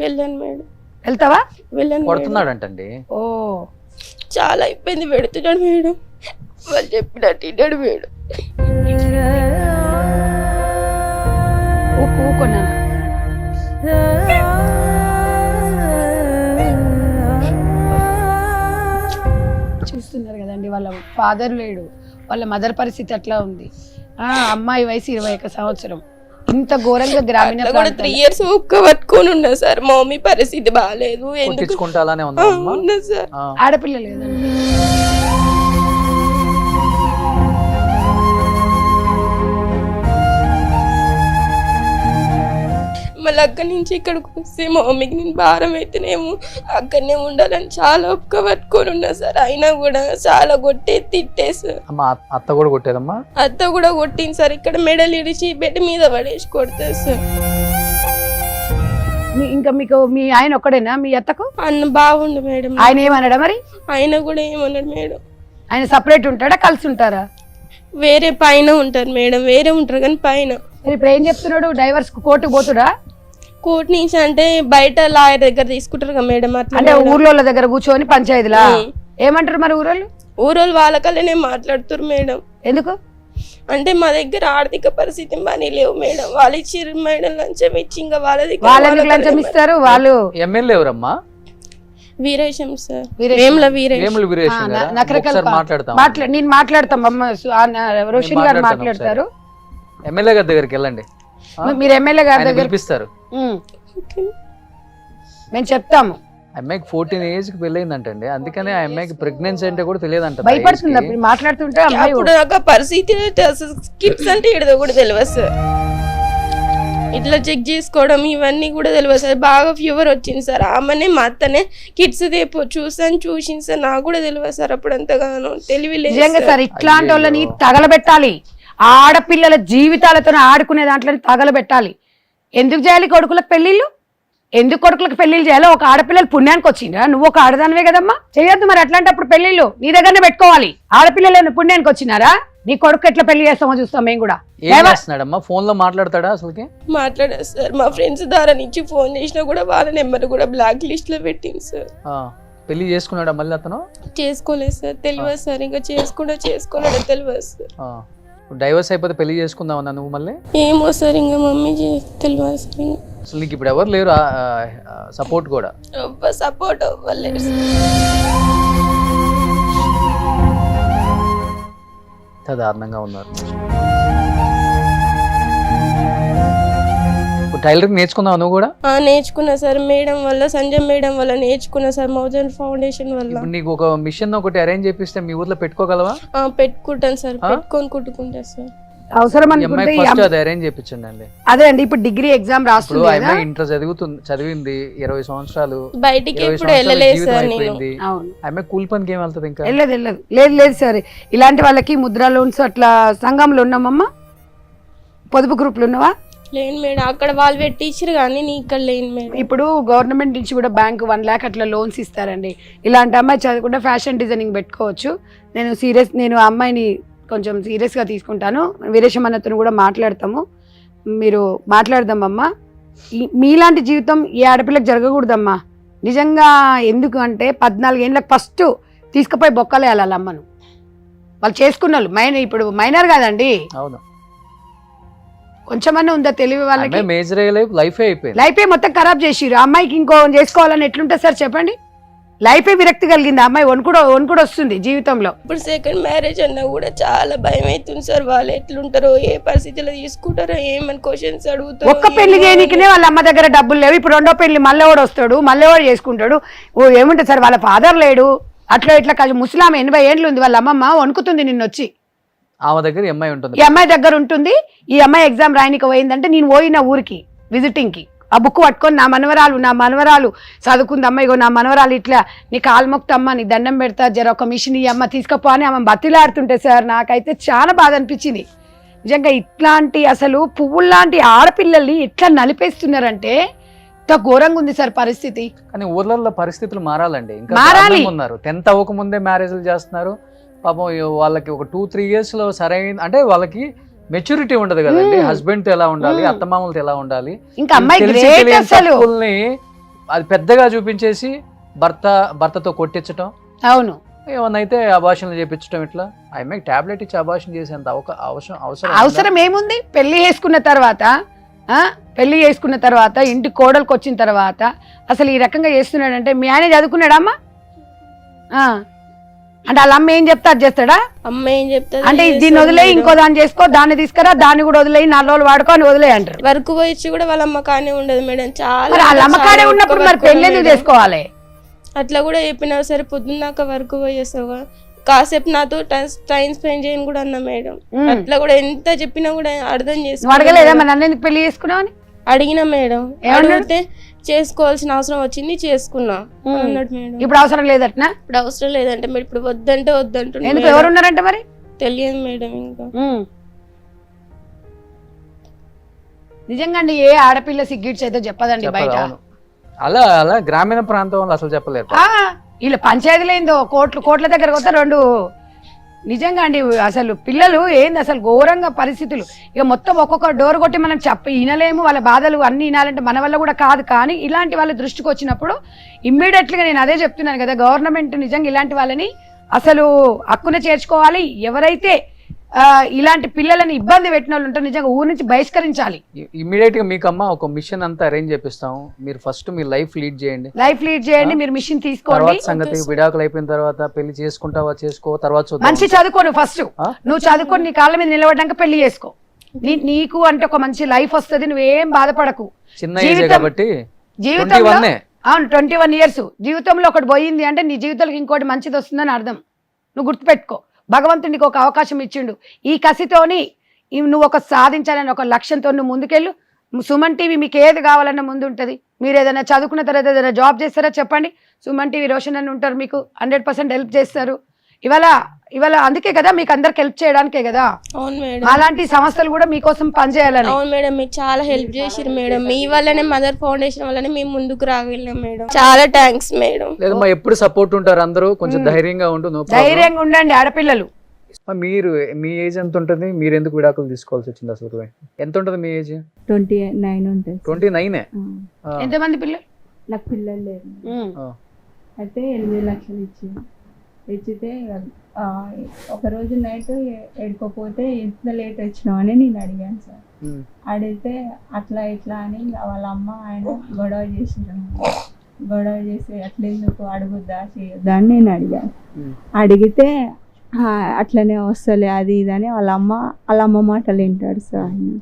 వెళ్ళాను మేడం. వెళ్తావా? వెళ్ళాను. కొడుతున్నాడంటండి. ఓ చాలా ఇబ్బంది పెడుతున్నాడు మేడం. వాళ్ళు చెప్పినట్టు విన్నాడు మేడం. ఊకున్నా చూస్తున్నారు కదండి, వాళ్ళ ఫాదర్ లేడు, వాళ్ళ మదర్ పరిస్థితి అట్లా ఉంది. అమ్మాయి వయసు 21 సంవత్సరం. ఇంత ఘోరంగా గ్రామీణ 3 years ఒక్క పట్టుకొని ఉన్నా సార్. మా మమ్మీ పరిస్థితి బాగాలేదు. ఎందుకు ఉన్నా సార్? ఆడపిల్ల లేదండి. మళ్ళీ అక్కడి నుంచి ఇక్కడికి వస్తే మా మమ్మీకి నేను భారం అయితేనేమో అక్కడనే ఉండాలని చాలా ఒక్క పట్టుకొని ఉన్నా సార్. అయినా కూడా చాలా కొట్టే తిట్టేసి. అత్త కూడా కొట్టేదమ్మా? అత్త కూడా కొట్టింది సార్. ఇక్కడ మెడలు ఇడిచి బెడ్ మీద పడేసి కొడతారు సార్. ఇంకా మీకు మీ ఆయన ఒక్కడేనా? మీ అత్తకు అన్న బాగుండు మేడం. ఆయన ఏమన్నాడా మరి? ఆయన కూడా ఏమన్నాడు మేడం. ఆయన సపరేట్ ఉంటాడా కలిసి ఉంటారా? వేరే పైన ఉంటారు మేడం. వేరే ఉంటారు కానీ పైన. ఇప్పుడు ఏం చెప్తున్నాడు? డైవర్స్ కోర్టుకు పోతుడా? కోర్టు నుంచి అంటే బయట లాయర్ దగ్గర తీసుకుంటారు కదా మేడం. అంటే ఊర్లో దగ్గర కూర్చొని పంచాయతీలా ఏమంటారు మరి ఊరోళ్ళు? ఊరోళ్ళు వాళ్ళకల్లనే మాట్లాడుతారు మేడం. ఎందుకు అంటే మా దగ్గర ఆర్థిక పరిస్థితి మనీ లేవు మేడం. వాళ్ళు ఇచ్చారు మేడం లంచం ఇచ్చి. ఇంకా వాళ్ళ లంచం ఇస్తారు వాళ్ళు. ఎమ్మెల్యే ఎవరమ్మా? వీరేశం సార్. నేను మాట్లాడతాం అమ్మ. రోషన్ గారు మాట్లాడతారు. ఎమ్మెల్యే గారి దగ్గరికి వెళ్ళండి. మీరు ఎమ్మెల్యే గారి దగ్గర పిలిపిస్తారు. మేము చెప్తాము. అమ్మాయికి 14 years కి పెళ్ళయిందంటండి. అందుకనే ఆ అమ్మాయికి ప్రెగ్నెన్సీ అంటే కూడా తెలియదంట. భయపడుతుంది మాట్లాడుతుంటే. అప్పుడు నాకు పరిస్థితి స్కిప్స్ అంటే ఏదో కూడా తెలియదు సార్. ఇట్లా చెక్ చేసుకోవడం ఇవన్నీ కూడా తెలియదు సార్. బాగా ఫీవర్ వచ్చింది సార్. ఆమెనే మా అత్తనే కిడ్స్ చూసింది సార్. నాకు కూడా తెలియదు సార్ అప్పుడు అంతగానో తెలియలేదు సార్. ఇట్లాంటి వాళ్ళని తగలబెట్టాలి. ఆడపిల్లల జీవితాలతో ఆడుకునే దాంట్లో తగలబెట్టాలి. ఎందుకు చేయాలి కొడుకులకు పెళ్లిళ్ళు? ఎందుకు కొడుకులకు పెళ్లిళ్ళు చేయాలో? ఒక ఆడపిల్లలు పుణ్యానికి వచ్చిందా? నువ్వు ఒక ఆడదానివే కదమ్మా, చేయొద్దు మరి అట్లాంటప్పుడు పెళ్లిళ్ళు. నీ దగ్గరనే పెట్టుకోవాలి. ఆడపిల్లలు పుణ్యానికి వచ్చినారా? నీ కొడుకు ఎట్లా పెళ్లి చేస్తామో చూస్తాం మేము కూడా. ఫోన్ లో మాట్లాడతాడా? అసలు మాట్లాడారు సార్. మా ఫ్రెండ్స్ ద్వారా నుంచి ఫోన్ చేసినా కూడా వాళ్ళ నెంబర్ కూడా బ్లాక్ లిస్ట్ లో పెట్టింది సార్. పెళ్లి చేసుకున్నాడా మళ్ళీ అతను? చేసుకోలేదు సార్. తెలియదు సార్. ఇంకా చేసుకోలేడు తెలియదు సార్. డైవర్స్ అయిపోతే పెళ్లి చేసుకుందామన్నా నువ్వు మళ్ళీ? ఏమో సార్ ఇంకా మమ్మీ తెలియదు సార్. అసలు నీకు ఇప్పుడు ఎవరు లేరు సపోర్ట్ కూడా? సపోర్ట్ అవ్వలేదు. దారుణంగా ఉన్నారు. టైలరింగ్ నేర్చుకున్నావు నువ్వు కూడా? నేర్చుకున్నా సార్. మేడం వల్ల, సంజయ్ మేడం వల్ల నేర్చుకున్నా సార్. మౌజన్ ఫౌండేషన్ వల్ల. నీకు ఒక మిషన్ ఒకటి అరేంజ్ చేపిస్తే మీ ఊర్లో పెట్టుకోగలవా? పెట్టుకుంటాను సార్. పెట్టుకొని కుట్టుకుంటా సార్. అవసరం అనుకుంటే అరేంజ్ చేయించండి. అదే అండి. ఇప్పుడు డిగ్రీ ఎగ్జామ్ రాస్తుంది. ఇంటర్ చదివింది 20 సంవత్సరాలు. బయటికి ఎప్పుడు వెళ్ళలేదు సార్. ఆమె కూలి పనికి ఏం వెళ్తుంది? ఇంకా లేదు సార్. ఇలాంటి వాళ్ళకి ముద్రా లోన్స్ అట్లా సంఘంలో ఉన్నామమ్మా. పొదుపు గ్రూప్లు ఉన్నావా? లేను మేడం. అక్కడ వాళ్ళు పెట్టించారు కానీ నీ ఇక్కడ లేను మేడం. ఇప్పుడు గవర్నమెంట్ నుంచి కూడా బ్యాంకు 1 lakh అట్లా లోన్స్ ఇస్తారండి. ఇలాంటి అమ్మాయి చదువుకుంటే ఫ్యాషన్ డిజైనింగ్ పెట్టుకోవచ్చు. నేను ఆ అమ్మాయిని కొంచెం సీరియస్గా తీసుకుంటాను. వీరేశమన్నతో కూడా మాట్లాడతాము. మీరు మాట్లాడదామమ్మా. మీలాంటి జీవితం ఏ ఆడపిల్లకి జరగకూడదమ్మా నిజంగా. ఎందుకు అంటే 14 ఏళ్ళకి ఫస్ట్ తీసుకుపోయి బొక్కలేయాలి వాళ్ళ అమ్మను. వాళ్ళు చేసుకున్న వాళ్ళు ఇప్పుడు మైనర్ కాదండి. అవును. కొంచెమన్నా ఉందా తెలివి వాళ్ళకి? లైఫే మొత్తం ఖరాబ్ చేసిరు. అమ్మాయికి ఇంకో చేసుకోవాలని ఎట్లుంటుంది సార్ చెప్పండి? లైఫే విరక్తి కలిగింది. అమ్మాయి వణుకుడు వస్తుంది జీవితంలో. ఇప్పుడు సెకండ్ మ్యారేజ్ అన్నా కూడా చాలా భయం అవుతుంది సార్. వాళ్ళు ఎట్లుంటారో, ఏ పరిస్థితిలో తీసుకుంటారో, ఏమని క్వశ్చన్స్ అడుగుతారు. ఒక్క పెళ్లి చేయనికినే వాళ్ళ అమ్మ దగ్గర డబ్బులు లేవు. ఇప్పుడు 2వ పెళ్లి మళ్ళీ వస్తాడు, మళ్ళీ చేసుకుంటాడు. ఏముంటుంది సార్? వాళ్ళ ఫాదర్ లేడు. అట్లా ఇట్లా ముసలామె 80 ఏళ్ళు ఉంది. వాళ్ళ అమ్మమ్మ వణుకుతుంది నిన్నొచ్చి. ఆమె దగ్గర ఈ అమ్మాయి దగ్గర ఉంటుంది. ఈ అమ్మాయి ఎగ్జామ్ రాయనికి పోయిందంటే నేను పోయిన ఊరికి విజిటింగ్ కి ఆ బుక్ పట్టుకొని నా మనవరాలు చదువుకుంది. అమ్మ ఇగో నా మనవరాలు ఇట్లా నీ కాలు మొక్తమ్మ, నీ దండం పెడతా, జర ఒక మిషన్ ఈ అమ్మ తీసుకపో అని ఆమె బతిలాడుతుంటే సార్ నాకైతే చాలా బాధ అనిపించింది. నిజంగా ఇట్లాంటి అసలు పువ్వుల్లాంటి ఆడపిల్లల్ని ఎట్లా నలిపేస్తున్నారంటే ఇంత ఘోరంగా ఉంది సార్ పరిస్థితి. కానీ ఊర్లలో పరిస్థితులు మారాలండి. ఇంకా మారాలి. దారుణంగా ఉన్నారు. 10th అవ్వకముందే మ్యారేజ్లు చేస్తున్నారు. పాపం వాళ్ళకి ఒక 2-3 years లో సరైన అంటే వాళ్ళకి మెచ్యూరిటీ ఉండదు కదండి. హస్బెండ్ తో ఎలా ఉండాలి, అత్తమామలతో ఎలా ఉండాలి, ఇంకా అమ్మాయి తెలిసి గ్రేట్ తెలియని అసలు. తప్పుల్ని అది పెద్దగా చూపించేసి భర్తతో కొట్టించటం, అవును ఏమన్నా అయితే అబార్షన్లు చేపించడం, ఇట్లా ఆ అమ్మాయికి టాబ్లెట్ ఇచ్చి అబార్షన్ చేసేంత అవసరం ఏముంది? పెళ్లి చేసుకున్న తర్వాత ఇంటి కోడలకు వచ్చిన తర్వాత అసలు ఈ రకంగా చేస్తున్నాడంటే మీ ఆయన చదువుకున్నాడా అమ్మా? అంటే వాళ్ళ అమ్మ ఏం చెప్తా అది చేస్తాడా? అమ్మ ఏం చెప్తాది అంటే దీన్ని వదిలేయి ఇంకో దాన్ని చేసుకో, దాన్ని తీసుకురా, దాన్ని కూడా వదిలేయి, 4 రోజులు వాడుకో అని వదిలేయి అంటారు. వర్క్ పోయిచ్చి కూడా వాళ్ళ అమ్మ కానే ఉండదు మేడం. చాలా మరి వాళ్ళ అమ్మ కాడే ఉన్నప్పుడు మరి పెళ్లి ఎందుకు చేసుకోవాలి? అట్లా కూడా చెప్పినా సరే పొద్దున్నాక వర్క్ పోయేస్తావు, కాసేపు నాతో టైం స్పెండ్ చేయని కూడా అన్నా మేడం. అట్లా కూడా ఎంత చెప్పినా కూడా అర్థం నువ్వు అడగలేదా మరి నన్ను ఎందుకు పెళ్లి చేసుకున్నావు అని? అడిగినా మేడం. అడిగితే చేసుకోవాల్సిన అవసరం వచ్చింది, చేసుకున్నా అన్నాడు మేడం. ఇప్పుడు అవసరం లేదట్నా? ఇప్పుడు అవసరం లేదంటే మరి ఇప్పుడు వద్దంటే వద్దంటున్నా. ఎందుకు? ఎవరున్నారంటే మరి తెలియదు మేడం. ఇంకా నిజంగా అండి ఏ ఆడపిల్ల సిగ్గిట్స్ అయితే చెప్పదండి బయట. అలా అలా గ్రామీణ ప్రాంతంలో అసలు చెప్పలేరు. వీళ్ళ పంచాయతీలు ఏందో కోట్ల దగ్గర వస్తే 2 నిజంగా అండి అసలు పిల్లలు ఏంది అసలు ఘోరంగా పరిస్థితులు. ఇక మొత్తం ఒక్కొక్క డోర్ కొట్టి మనం వినలేము, వాళ్ళ బాధలు అన్ని వినాలంటే మన వల్ల కూడా కాదు. కానీ ఇలాంటి వాళ్ళ దృష్టికి వచ్చినప్పుడు ఇమ్మీడియట్లీగా నేను అదే చెప్తున్నాను కదా, గవర్నమెంట్ నిజంగా ఇలాంటి వాళ్ళని అసలు హక్కున చేర్చుకోవాలి. ఎవరైతే ఇలాంటి పిల్లలని ఇబ్బంది పెట్టిన వాళ్ళు ఉంటారు నిజంగా ఊరి నుంచి బహిష్కరించాలి. ఇమ్మీడియట్ గా మీకు అమ్మ ఒక మిషన్ అంతా అరేంజ్ చేపిస్తాం, మీరు ఫస్ట్ మీ లైఫ్ లీడ్ చేయండి, మీరు మిషన్ తీసుకోండి. సంగతి విడాకులు అయిపోయిన తర్వాత పెళ్లి చేసుకుంటావా చేసుకో, తర్వాత మంచి చదువుకోను ఫస్ట్. నువ్వు చదువుకొని నీ కాళ్ళ మీద నిలబడ్డాక పెళ్లి చేసుకో. నీకు అంటే ఒక మంచి లైఫ్ వస్తుంది, నువ్వేం బాధపడకు. చిన్న ఏజ్ కాబట్టి జీవితంలో అవును 21 years జీవితంలో ఒకటి పోయింది అంటే నీ జీవితంలో ఇంకోటి మంచిది వస్తుందని అర్థం. నువ్వు గుర్తుపెట్టుకో, భగవంతుడు నీకు ఒక అవకాశం ఇచ్చిండు. ఈ కసితోని నువ్వు ఒక సాధించాలని ఒక లక్ష్యంతో నువ్వు ముందుకెళ్ళు. సుమన్ టీవీ మీకు ఏది కావాలన్నా ముందు ఉంటుంది. మీరు ఏదైనా చదువుకున్న తర్వాత ఏదైనా జాబ్ చేస్తారా చెప్పండి, సుమన్ టీవీ రోషన్ అని ఉంటారు, మీకు 100% హెల్ప్ చేస్తారు. ఇవాళ అందుకే కదా మీకు అందరికి హెల్ప్ చేయడానికే కదా. అవును మేడం. అలాంటి సంస్థలు కూడా మీకోసం పనిచేయాలని. అవును మేడం, మీరు చాలా హెల్ప్ చేసిరు మేడం. మీ వల్లనే మదర్ ఫౌండేషన్ వల్లనే మేము ముందుకు రాగలిగాం మేడం. చాలా థ్యాంక్స్ మేడం. లేదమ్మా, ఎప్పుడు సపోర్ట్ ఉంటారు అందరూ, కొంచెం ధైర్యంగా ఉండు. ధైర్యంగా ఉండండి ఆడపిల్లలు. మీరు మీ ఏజ్ ఎంత ఉంటుంది? మీరు ఎందుకు విడాకులు తీసుకోవాల్సి వచ్చింది అసలు? ఎంత ఉంటుంది మీ ఏజ్? 29 ఉంటుంది. 29. ఎంతమంది పిల్లలు? నాకు పిల్లలు లేరు. అయితే 8 లక్షలు ఇచ్చితే ఒకరోజు నైట్ ఎడుకోపోతే ఇంత లేట్ వచ్చినావు అని నేను అడిగాను సార్. అడిగితే అట్లా ఇట్లా అని వాళ్ళ అమ్మ ఆయన గొడవ చేసి అట్లా ఎందుకు అడుగుద్దా చేయొద్దా అని నేను అడిగాను. అడిగితే అట్లనే వస్తలే అది ఇది అని వాళ్ళ అమ్మ మాటలు వింటాడు సార్. ఆయన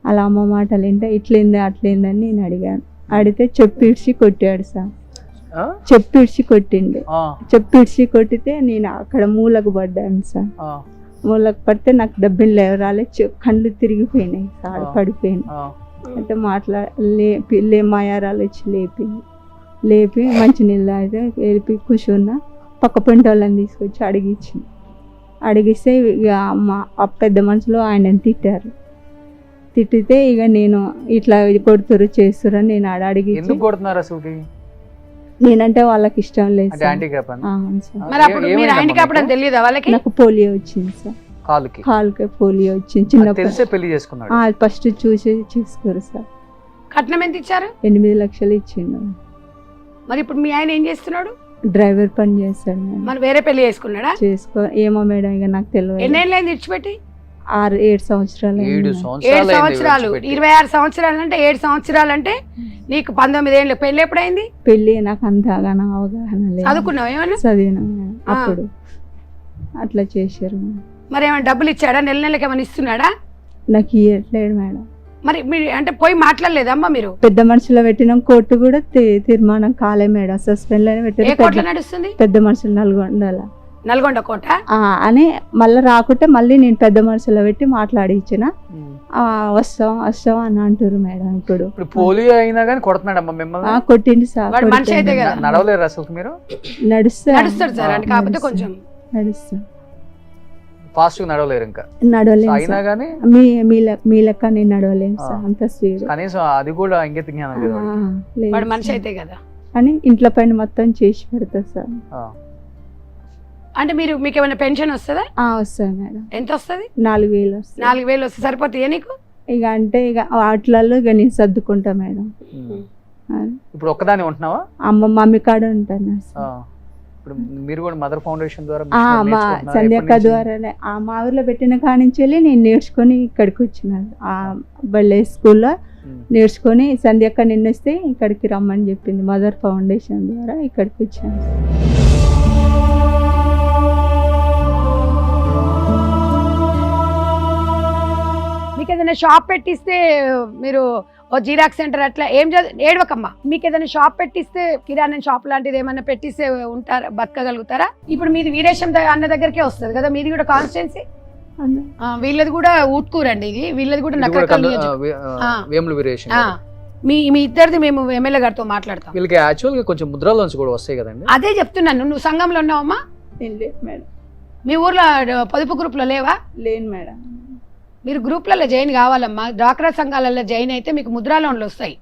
వాళ్ళ అమ్మ మాటలు వింటే ఇట్లేంది అట్లేందని నేను అడిగాను. అడిగితే చెప్పిడ్చి కొట్టాడు సార్. చెప్పిడ్చి కొట్టితే నేను అక్కడ మూలకు పడ్డాను సార్. మూలకు పడితే నాకు దెబ్బలు లేవరాలే, కళ్ళు తిరిగిపోయినాయి సార్, పడిపోయినాయి. అయితే మాయారాలు వచ్చి లేపి మంచినీళ్ళు అయితే వెళ్ళి కూర్చున్నా. పక్క పెంట వాళ్ళని తీసుకొచ్చి అడిగిస్తే ఇక ఆ పెద్ద మనుషులు ఆయనని తిట్టితే ఇక నేను ఇట్లా కొడుతురు చేస్తురు అని నేను అడిగి, నేనంటే వాళ్ళకి ఇష్టం లేదు. నాకు పోలియో వచ్చింది సార్, కాలుకి పోలియో వచ్చింది. చిన్నప్పుడు ఫస్ట్ చూసి చేసుకోరు సార్. కట్నం ఎంత ఇచ్చారు? 8 లక్షలు ఇచ్చిండు. మరి ఇప్పుడు మీ ఆయన ఏం చేస్తున్నాడు? డ్రైవర్ పని చేస్తాడు. మరి వేరే పెళ్లి చేసుకున్నాడా? ఏమో మేడం, ఇక నాకు తెలియదు. ఎన్నేళ్ళు విడిచిపెట్టి? 7 సంవత్సరాలు. 7 సంవత్సరాలు. 26 సంవత్సరాలు అంటే 7 సంవత్సరాలు అంటే నీకు 19 ఏళ్ళు. పెళ్లి ఎప్పుడైంది? పెళ్లి నాకు అంతగా అవగాహన లేదు. చదువుకున్నావు? ఏమన్నా చదివినా అప్పుడు. అట్లా చేశారు. మరి ఏమైనా డబ్బులు ఇచ్చాడా? నెలకి ఏమైనా ఇస్తున్నాడా? నాకు ఇవ్వట్లేడు మేడం. మరి మీరు అంటే పోయి మాట్లాడలేదమ్మా మీరు? పెద్ద మనుషుల పెట్టినాం, కోర్టు కూడా తీర్మానం కాలే మేడం, సస్పెండ్ నడుస్తుంది. పెద్ద మనుషులు నల్గొండ కోట అని మళ్ళీ రాకుంటే మళ్ళీ నేను పెద్ద మనుషుల పెట్టి మాట్లాడి ఇచ్చిన. వస్తాం అని అంటారు మేడం. ఇప్పుడు పోలియో అయినా కానీ కొడుతున్నాడమ్మా మిమ్మల్ని? కొట్టింది సార్. మనిషి అయితే కదా. నడవలేరు అసలు మీరు? నడుస్తాడు సార్, అంటే కాకపోతే కొంచెం నడుస్తా. ఫాస్ట్ గా నడవలేరు ఇంకా. నడవలేను అయినా సార్. గానీ మీ లెక్క నేను నడవలేను సార్, అంత స్పీడ్. కనీసం అది కూడా ఇంగిత జ్ఞానం లేదు వాడికి. వాడు మనిషి అయితే కదా. అని ఇంట్లో పైన మొత్తం చేసి పెడతా సార్. ఆ. అంటే మీకు ఏమైనా పెన్షన్ వస్తుందా? వస్తుంది మేడం. ఎంత వస్తుంది? 4,000 వస్తుంది. 4,000 వస్తే సరిపోతాయా నీకు? ఇక అంటే ఇక వాటిలలో ఇక నేను సర్దుకుంటా మేడం. అది. ఇప్పుడు ఒక్కదాని ఉంటున్నావా? మమ్మీ కాడ ఉంటాను సార్. ఆ. ఇప్పుడు మీరు కూడా మదర్ ఫౌండేషన్ ద్వారా మా నేర్చుకుంటున్నారా? సంధ్యక్క ఎప్పటి నుంచి? ద్వారానే మా ఊర్లో పెట్టిన కాడి నుంచి వెళ్ళి నేను నేర్చుకొని ఇక్కడికి వచ్చినాను. బళ్ళే స్కూల్లో నేర్చుకొని సంధ్యక్క నిన్నొస్తే ఇక్కడికి రమ్మని చెప్పింది. మదర్ ఫౌండేషన్ ద్వారా ఇక్కడికి వచ్చాను. మీకు ఏదైనా షాప్ పెట్టిస్తే మీరు ఓ జిరాక్స్ సెంటర్ అట్లా ఏడవకమ్మా. మీకు ఏదైనా షాప్ పెట్టిస్తే కిరాణా షాప్ లాంటిది ఏమైనా పెట్టిస్తే ఉంటారా, బతకగలుగుతారా? ఇప్పుడు మీది వీరేశం అన్న దగ్గరికే వస్తుంది కదా, మీది కూడా కాన్స్టిట్యున్సీ. వీళ్ళది కూడా ఊట్కూరండి, ఇది వీళ్ళది కూడా ఇది కూడా నక్కకల్లి. వేముల వీరేశం. మీ ఇద్దరిది మేము ఎమ్మెల్యే గారితో మాట్లాడతాం. వీళ్ళకి యాక్చువల్ గా కొంచెం ముద్రలోంచి కూడా వస్తాయి కదండి. అదే చెప్తున్నాను. నువ్వు సంఘంలో ఉన్నావమ్మా? లేదు మేడం. మీ ఊర్లో పొదుపు గ్రూప్లో లేవా? లేను మేడం. మీరు గ్రూప్లలో జాయిన్ కావాలమ్మా. డ్వాక్రా సంఘాలలో జాయిన్ అయితే మీకు ముద్రా లోన్లు వస్తాయి.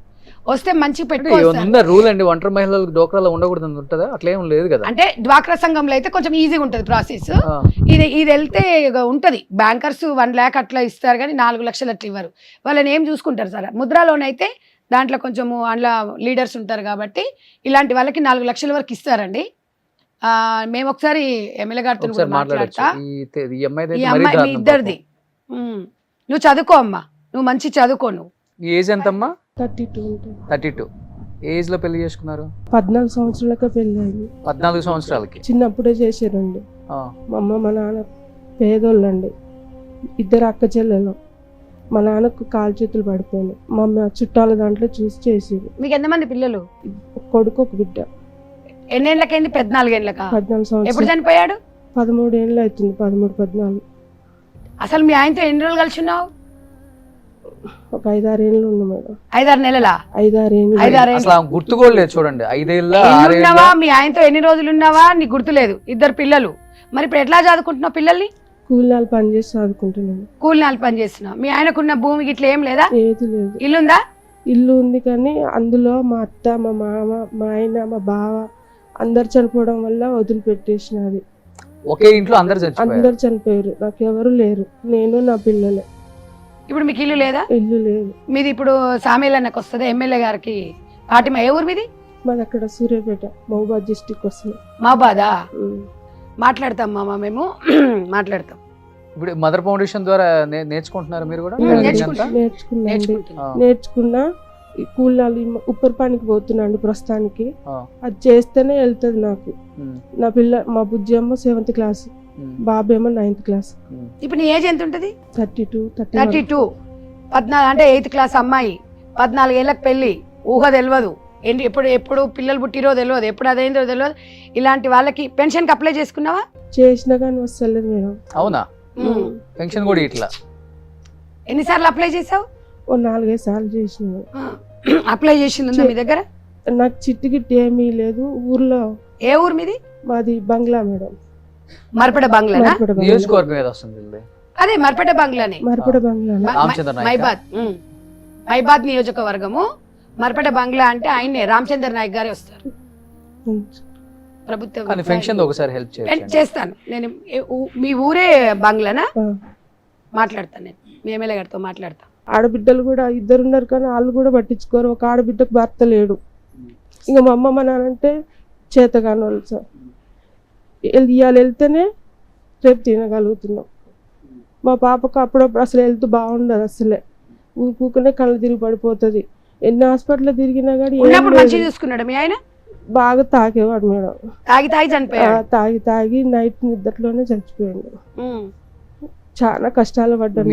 వస్తే మంచి పెట్టుకోవచ్చు. రూల్ అండి, ఒంటరి మహిళలకు డోక్రాలో ఉండకూడదు ఉంటుందా? అట్లా ఏం లేదు కదా. అంటే డ్వాక్రా సంఘంలో అయితే కొంచెం ఈజీగా ఉంటుంది ప్రాసెస్. ఇది వెళ్తే ఉంటది. బ్యాంకర్స్ 1 lakh అట్లా ఇస్తారు కానీ 4 లక్షలు అట్లా ఇవ్వరు. వాళ్ళని ఏం చూసుకుంటారు సార్? ముద్రా లోన్ అయితే దాంట్లో కొంచెము అందులో లీడర్స్ ఉంటారు కాబట్టి ఇలాంటి వాళ్ళకి 4 లక్షల వరకు ఇస్తారండి. మేము ఒకసారి ఎమ్మెల్యే గారితో కూడా మాట్లాడతా. ఈ అమ్మాయి మీ ఇద్దరిది. నువ్వు చదువుకో అమ్మా, నువ్వు మంచి చదువుకో. నువ్వు ఏజ్ ఎంతమ్మా? 32 ఉంటుంది. 32 ఏజ్ లో పెళ్లి చేసుకున్నారు? 14 సంవత్సరాలకే పెళ్ళి అయింది. 14 సంవత్సరాలకి చిన్నప్పుడే చేశారండి. ఆ. మా అమ్మ మా నాన్న పేదోళ్ళండి, 2 అక్క చెల్లెలు. మా నాన్నకు కాలు చేతులు పడిపోయాను. మా అమ్మ చుట్టాల దాంట్లో చూసి చేసేది. మీకు ఎంతమంది పిల్లలు? ఒక కొడుకు ఒక బిడ్డ. ఎన్నేళ్ళకైంది? 14 ఏళ్ళకా? 14 ఎప్పుడు సంవత్సరాలు. చనిపోయాడు? 13 ఏళ్ళు అవుతుంది. 13, 14. అసలు మీ ఆయనతో ఎన్ని రోజులు కలిసి ఉన్నావు? ఒక 5-6 ఏళ్ళు ఉంది మేడం. 5-6 నెలలా? 5-6 ఏళ్ళు. 5-6 ఏళ్ళు. అసలు గుర్తుకోలేదు చూడండి. 5 ఏళ్ళ ఉన్నావా? మీ ఆయనతో ఎన్ని రోజులు ఉన్నావా? నీకు గుర్తులేదు. 2 పిల్లలు. మరి ఇప్పుడు ఎట్లా చదువుకుంటున్నావు పిల్లల్ని? కూలినాలు పని చేసి చదువుకుంటున్నాను. కూలినాలు పని చేస్తున్నావు. మీ ఆయనకున్న భూమి ఇట్లా ఏం లేదా? ఏది లేదు. ఇల్లుందా? ఇల్లు ఉంది కానీ అందులో మా అత్త, మా మామ, మా ఆయన, మా బావ అందరు చనిపోవడం వల్ల వదిలిపెట్టేసినది. ఒకే ఇంట్లో అందరు చనిపోయారు. నాకు ఎవరు లేరు, నేను నా పిల్లలే. ఇప్పుడు మీకు ఇల్లు లేదా? ఇల్లు లేదు. మీది ఇప్పుడు సామేలన్నకు వస్తుంది ఎమ్మెల్యే గారికి పార్టీ. ఏ ఊరు మీది? మాది అక్కడ సూర్యాపేట, మహబూబాద్ డిస్టిక్ వస్తుంది. మహబాదా? మాట్లాడతాం మామ, మేము మాట్లాడతాం. ఇప్పుడు మదర్ ఫౌండేషన్ ద్వారా నేర్చుకుంటున్నారు మీరు కూడా? నేర్చుకున్నా. ఈ కూలాలు ఉప్పర్ పనికి పోతున్నాండి ప్రస్తుతానికి. అది చేస్తేనే వెళ్తుంది నాకు. నా మా బుజ్జి ఏమో 7th క్లాస్, బాబు ఏమో 9th క్లాస్. ఇప్పుడు నీ ఏజ్ ఎంత ఉంటుంది? 32. 14 అంటే 8th క్లాస్ అమ్మాయి. 14 ఏళ్ళకి పెళ్లి. ఊహ తెలియదు. ఎప్పుడు పిల్లలు పుట్టిరో తెలియదు, ఎప్పుడు అదైందో తెలియదు. ఇలాంటి వాళ్ళకి పెన్షన్ కి అప్లై చేసుకున్నావా? చేసినా కానీ వస్తలేదు మేడం. అవునా? పెన్షన్ కూడా ఇట్లా ఎన్నిసార్లు అప్లై చేసావు? ఓ 4-5 సార్లు చేసిన. అప్లై చేసింది మీ దగ్గర? నాకు చిట్టి గిట్టి ఏమీ లేదు ఊర్లో. ఏ ఊరు మీది? మాది బంగ్లా మేడం. మర్పడ బంగ్లా నియోజకవర్గం ఏదో వస్తుంది. అదే మర్పడ బంగ్లానే. మర్పడ బంగ్లా, మైబాద్ నియోజకవర్గము. మర్పడ బంగ్లా అంటే ఆయనే రామచంద్ర నాయక్ గారే వస్తారు. ప్రభుత్వం పెన్షన్ ఒకసారి హెల్ప్ చేస్తాను నేను. మీ ఊరే బంగ్లానా? మాట్లాడతాను నేను, మీ ఎమ్మెల్యే గారితో మాట్లాడతాను. ఆడబిడ్డలు కూడా 2 ఉన్నారు కానీ వాళ్ళు కూడా పట్టించుకోరు. ఒక ఆడబిడ్డకు భర్త లేడు. ఇంకా మా అమ్మ మా నాన్నంటే చేతగాని వాళ్ళు సార్. ఇవాళ వెళ్తేనే రేపు తినగలుగుతున్నాం. మా పాపకు అప్పుడప్పుడు అసలు హెల్త్ బాగుండదు. అసలే ఊరుకూకనే కళ్ళు తిరిగి పడిపోతుంది. ఎన్ని హాస్పిటల్ తిరిగినా కానీ చూసుకున్నాడు మీ ఆయన? బాగా తాగేవాడు మేడం. తాగి నైట్ నిద్రలోనే చచ్చిపోయాడు. చాలా కష్టాలు పడ్డాను.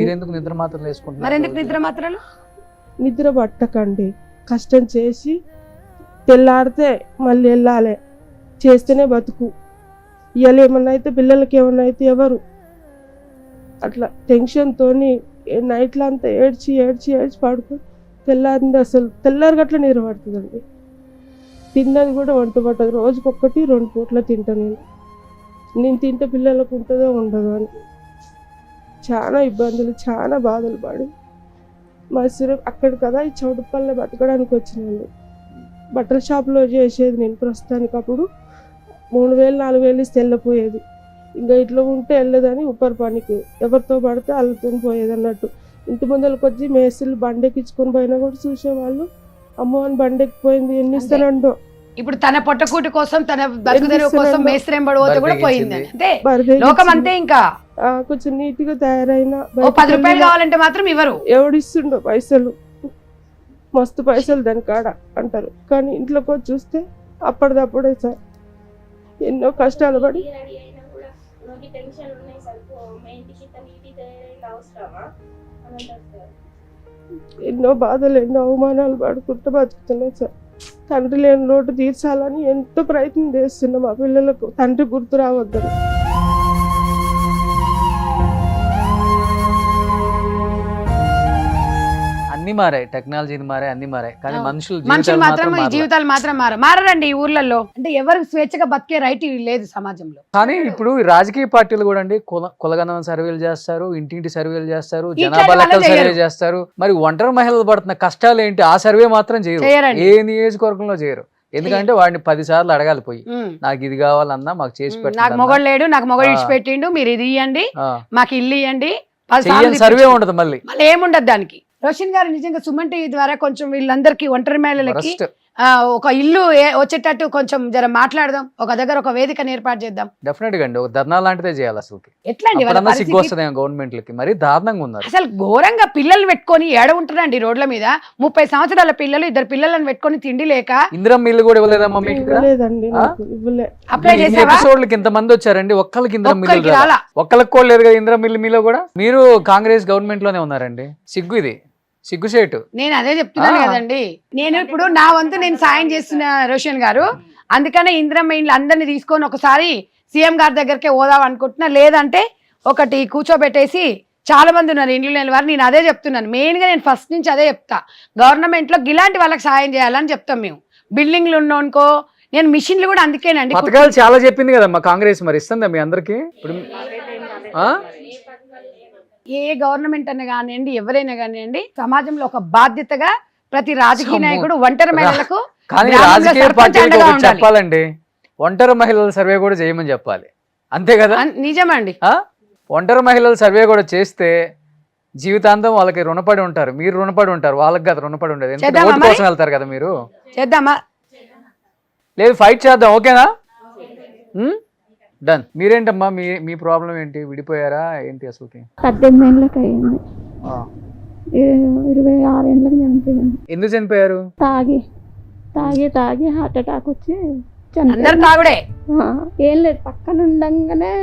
నిద్ర పట్టకండి, కష్టం చేసి తెల్లారితే మళ్ళీ వెళ్ళాలి. చేస్తేనే బతుకు. ఇవాళ ఏమన్నా అయితే పిల్లలకి ఏమన్నా అయితే ఎవరు అట్లా టెన్షన్తో నైట్లో అంతా ఏడ్చి పడుకొని తెల్లారింది. అసలు తెల్లారికి అట్లా నీరు పడుతుందండి. తిన్నది కూడా వంట పట్టదు. రోజుకొకటి 2 పూట్ల తింటాను నేను తింటే పిల్లలకు ఉంటుందో ఉండదో అని. చాలా ఇబ్బందులు, చాలా బాధలు పడి మసూరు అక్కడ కదా ఈ చౌటుప్పల్లో బతకడానికి వచ్చినాను. బట్టల షాప్లో చేసేది నేను ప్రస్తుతానికి. అప్పుడు 3000 4000 ఇస్తే వెళ్ళిపోయేది. ఇంకా ఇట్లా ఉంటే వెళ్ళదని ఉప్పర్ పనికి ఎవరితో పడితే వాళ్ళతో పోయేది అన్నట్టు. ఇంటి ముందరకు వచ్చి మేస్త్రులు బండెక్కించుకొని పోయినా కూడా చూసేవాళ్ళు, అమ్మో అని బండెక్కిపోయింది ఎన్ని ఇస్తానండో. ఇప్పుడు తన పొట్టకూటి కోసం, తన బతుకుదెరువు కోసం మేస్త్రం పడిపోతే కూడా పోయింది అంతే. లోకం అంతే. ఇంకా కొంచెం నీట్ గా తయారైన 10 రూపాయలు కావాలంటే మాత్రం ఇవ్వరు. ఎవడిస్తుండో పైసలు, మస్తు పైసలు దాని కాడ అంటారు. కానీ ఇంట్లోకి వచ్చి చూస్తే అప్పటిదప్పుడే సార్ ఎన్నో కష్టాలు పడి ఎన్నో బాధలు, ఎన్నో అవమానాలు పడుకుంటూ బతుకుతున్నాం సార్. తండ్రి లేని లోటు తీర్చాలని ఎంతో ప్రయత్నం చేస్తున్నాం. మా పిల్లలకు తండ్రి గుర్తు రావద్దని. అన్ని మారాయి, టెక్నాలజీని మారాయి, అన్ని మారాయి, కానీ మనుషులు మనుషులు మాత్రం ఈ జీవితాలు మాత్రం మారండి ఈ ఊర్లలో. అంటే ఎవరికి స్వేచ్ఛగా బతికే రైట్ లేదు సమాజంలో. కానీ ఇప్పుడు ఈ రాజకీయ పార్టీలు కూడా అండి కులగణన సర్వేలు చేస్తారు, ఇంటింటి సర్వేలు చేస్తారు, జనాభా లెక్కలు సర్వే చేస్తారు. మరి ఒంటరి మహిళలు పడుతున్న కష్టాలు ఏంటి ఆ సర్వే మాత్రం చేయరు. ఏ నియోజకవర్గంలో చేయరు. ఎందుకంటే వాడిని 10 సార్లు అడగాలి పోయి, నాకు ఇది కావాలన్నా మాకు చేసి పెట్టండి, నాకు మొగడు లేడు, నాకు మొగడు ఇచ్చి పెట్టిండు, మీరు ఇది ఇవ్వండి, మాకు ఇల్లు ఇవ్వండి, సర్వే ఉండదు. మళ్ళీ ఏముండదు దానికి. రోషన్ గారు నిజంగా సుమన్ టీవీ ద్వారా కొంచెం వీళ్ళందరికీ ఒంటరి మహిళలకి ఒక ఇల్లు వచ్చేటట్టు కొంచెం జర మాట్లాడదాం, ఒక దగ్గర ఒక వేదికను ఏర్పాటు చేద్దాం. డెఫినెట్ గా అండి, ఒక ధర్నా లాంటిదే చేయాలి. అసలు ఎట్లా అండి సిగ్గు వస్తుంది గవర్నమెంట్ లకి, మరి దారుణంగా ఉన్నారు. అసలు ఘోరంగా పిల్లలు పెట్టుకొని ఏడ ఉంటున్నారండి రోడ్ల మీద. 30 సంవత్సరాల పిల్లలు, 2 పిల్లలను పెట్టుకొని తిండి లేక. ఇందిరమ్మ ఇల్లు కూడా ఇవ్వలేదమ్మా మీకు? అప్లై చేసావా? ఎపిసోడ్లకి ఇంత మంది వచ్చారండి, ఒక్కరికి ఇందిరమ్మ ఇల్లు రాలా. ఒక్కరికి కూడా లేదు కదా ఇందిరమ్మ ఇల్లు మీలో కూడా. మీరు కాంగ్రెస్ గవర్నమెంట్ లోనే ఉన్నారండి. సిగ్గు, ఇది సిగ్గుసేటు. నేను అదే చెప్తున్నాను కదండి. నేను ఇప్పుడు నా వంతు నేను సాయం చేస్తున్న రోషన్ గారు. అందుకనే ఇందిరమ్మ ఇండ్లు అందరినీ తీసుకొని ఒకసారి సీఎం గారి దగ్గరికి పోదాం అనుకుంటున్నా. లేదంటే ఒకటి కూర్చోబెట్టేసి, చాలా మంది ఉన్నారు ఇండ్లు లేని వారు. నేను అదే చెప్తున్నాను మెయిన్ గా. నేను ఫస్ట్ నుంచి అదే చెప్తా, గవర్నమెంట్ లో ఇలాంటి వాళ్ళకి సాయం చేయాలని చెప్తాం మేము. బిల్డింగ్లు ఉన్నోనుకో, నేను మిషన్లు కూడా అందుకేనండి. పథకాలు చాలా చెప్పింది కదమ్మా కాంగ్రెస్, మరి ఇస్తుందా మీ అందరికి? ఇప్పుడు ఏ గవర్నమెంట్ అన్న కానివ్వండి, ఎవరైనా కానివ్వండి, సమాజంలో ఒక బాధ్యతగా ప్రతి రాజకీయ నాయకుడు ఒంటరి మహిళలకు చెప్పాలండి. ఒంటరి మహిళల సర్వే కూడా చేయమని చెప్పాలి, అంతే కదా? నిజమండి. ఒంటరి మహిళల సర్వే కూడా చేస్తే జీవితాంతం వాళ్ళకి రుణపడి ఉంటారు. మీరు రుణపడి ఉంటారు, వాళ్ళకి కదా రుణపడి ఉండేది. ఓటు కోసం వెళ్తారు కదా మీరు. చేద్దామా? లేదు, ఫైట్ చేద్దాం. ఓకేనా? డన్. మీరేంటమ్మా, మీ ప్రాబ్లం ఏంటి? విడిపోయారా ఏంటి అసలుకి? 18 ఏళ్ళకి అయ్యింది, 26 ఏళ్ళకి చనిపోయింది. ఎందుకు చనిపోయారు? తాగి హార్ట్ అటాక్ వచ్చి అందరు తాగుడే. ఏం లేదు, పక్కన ఉండంగానే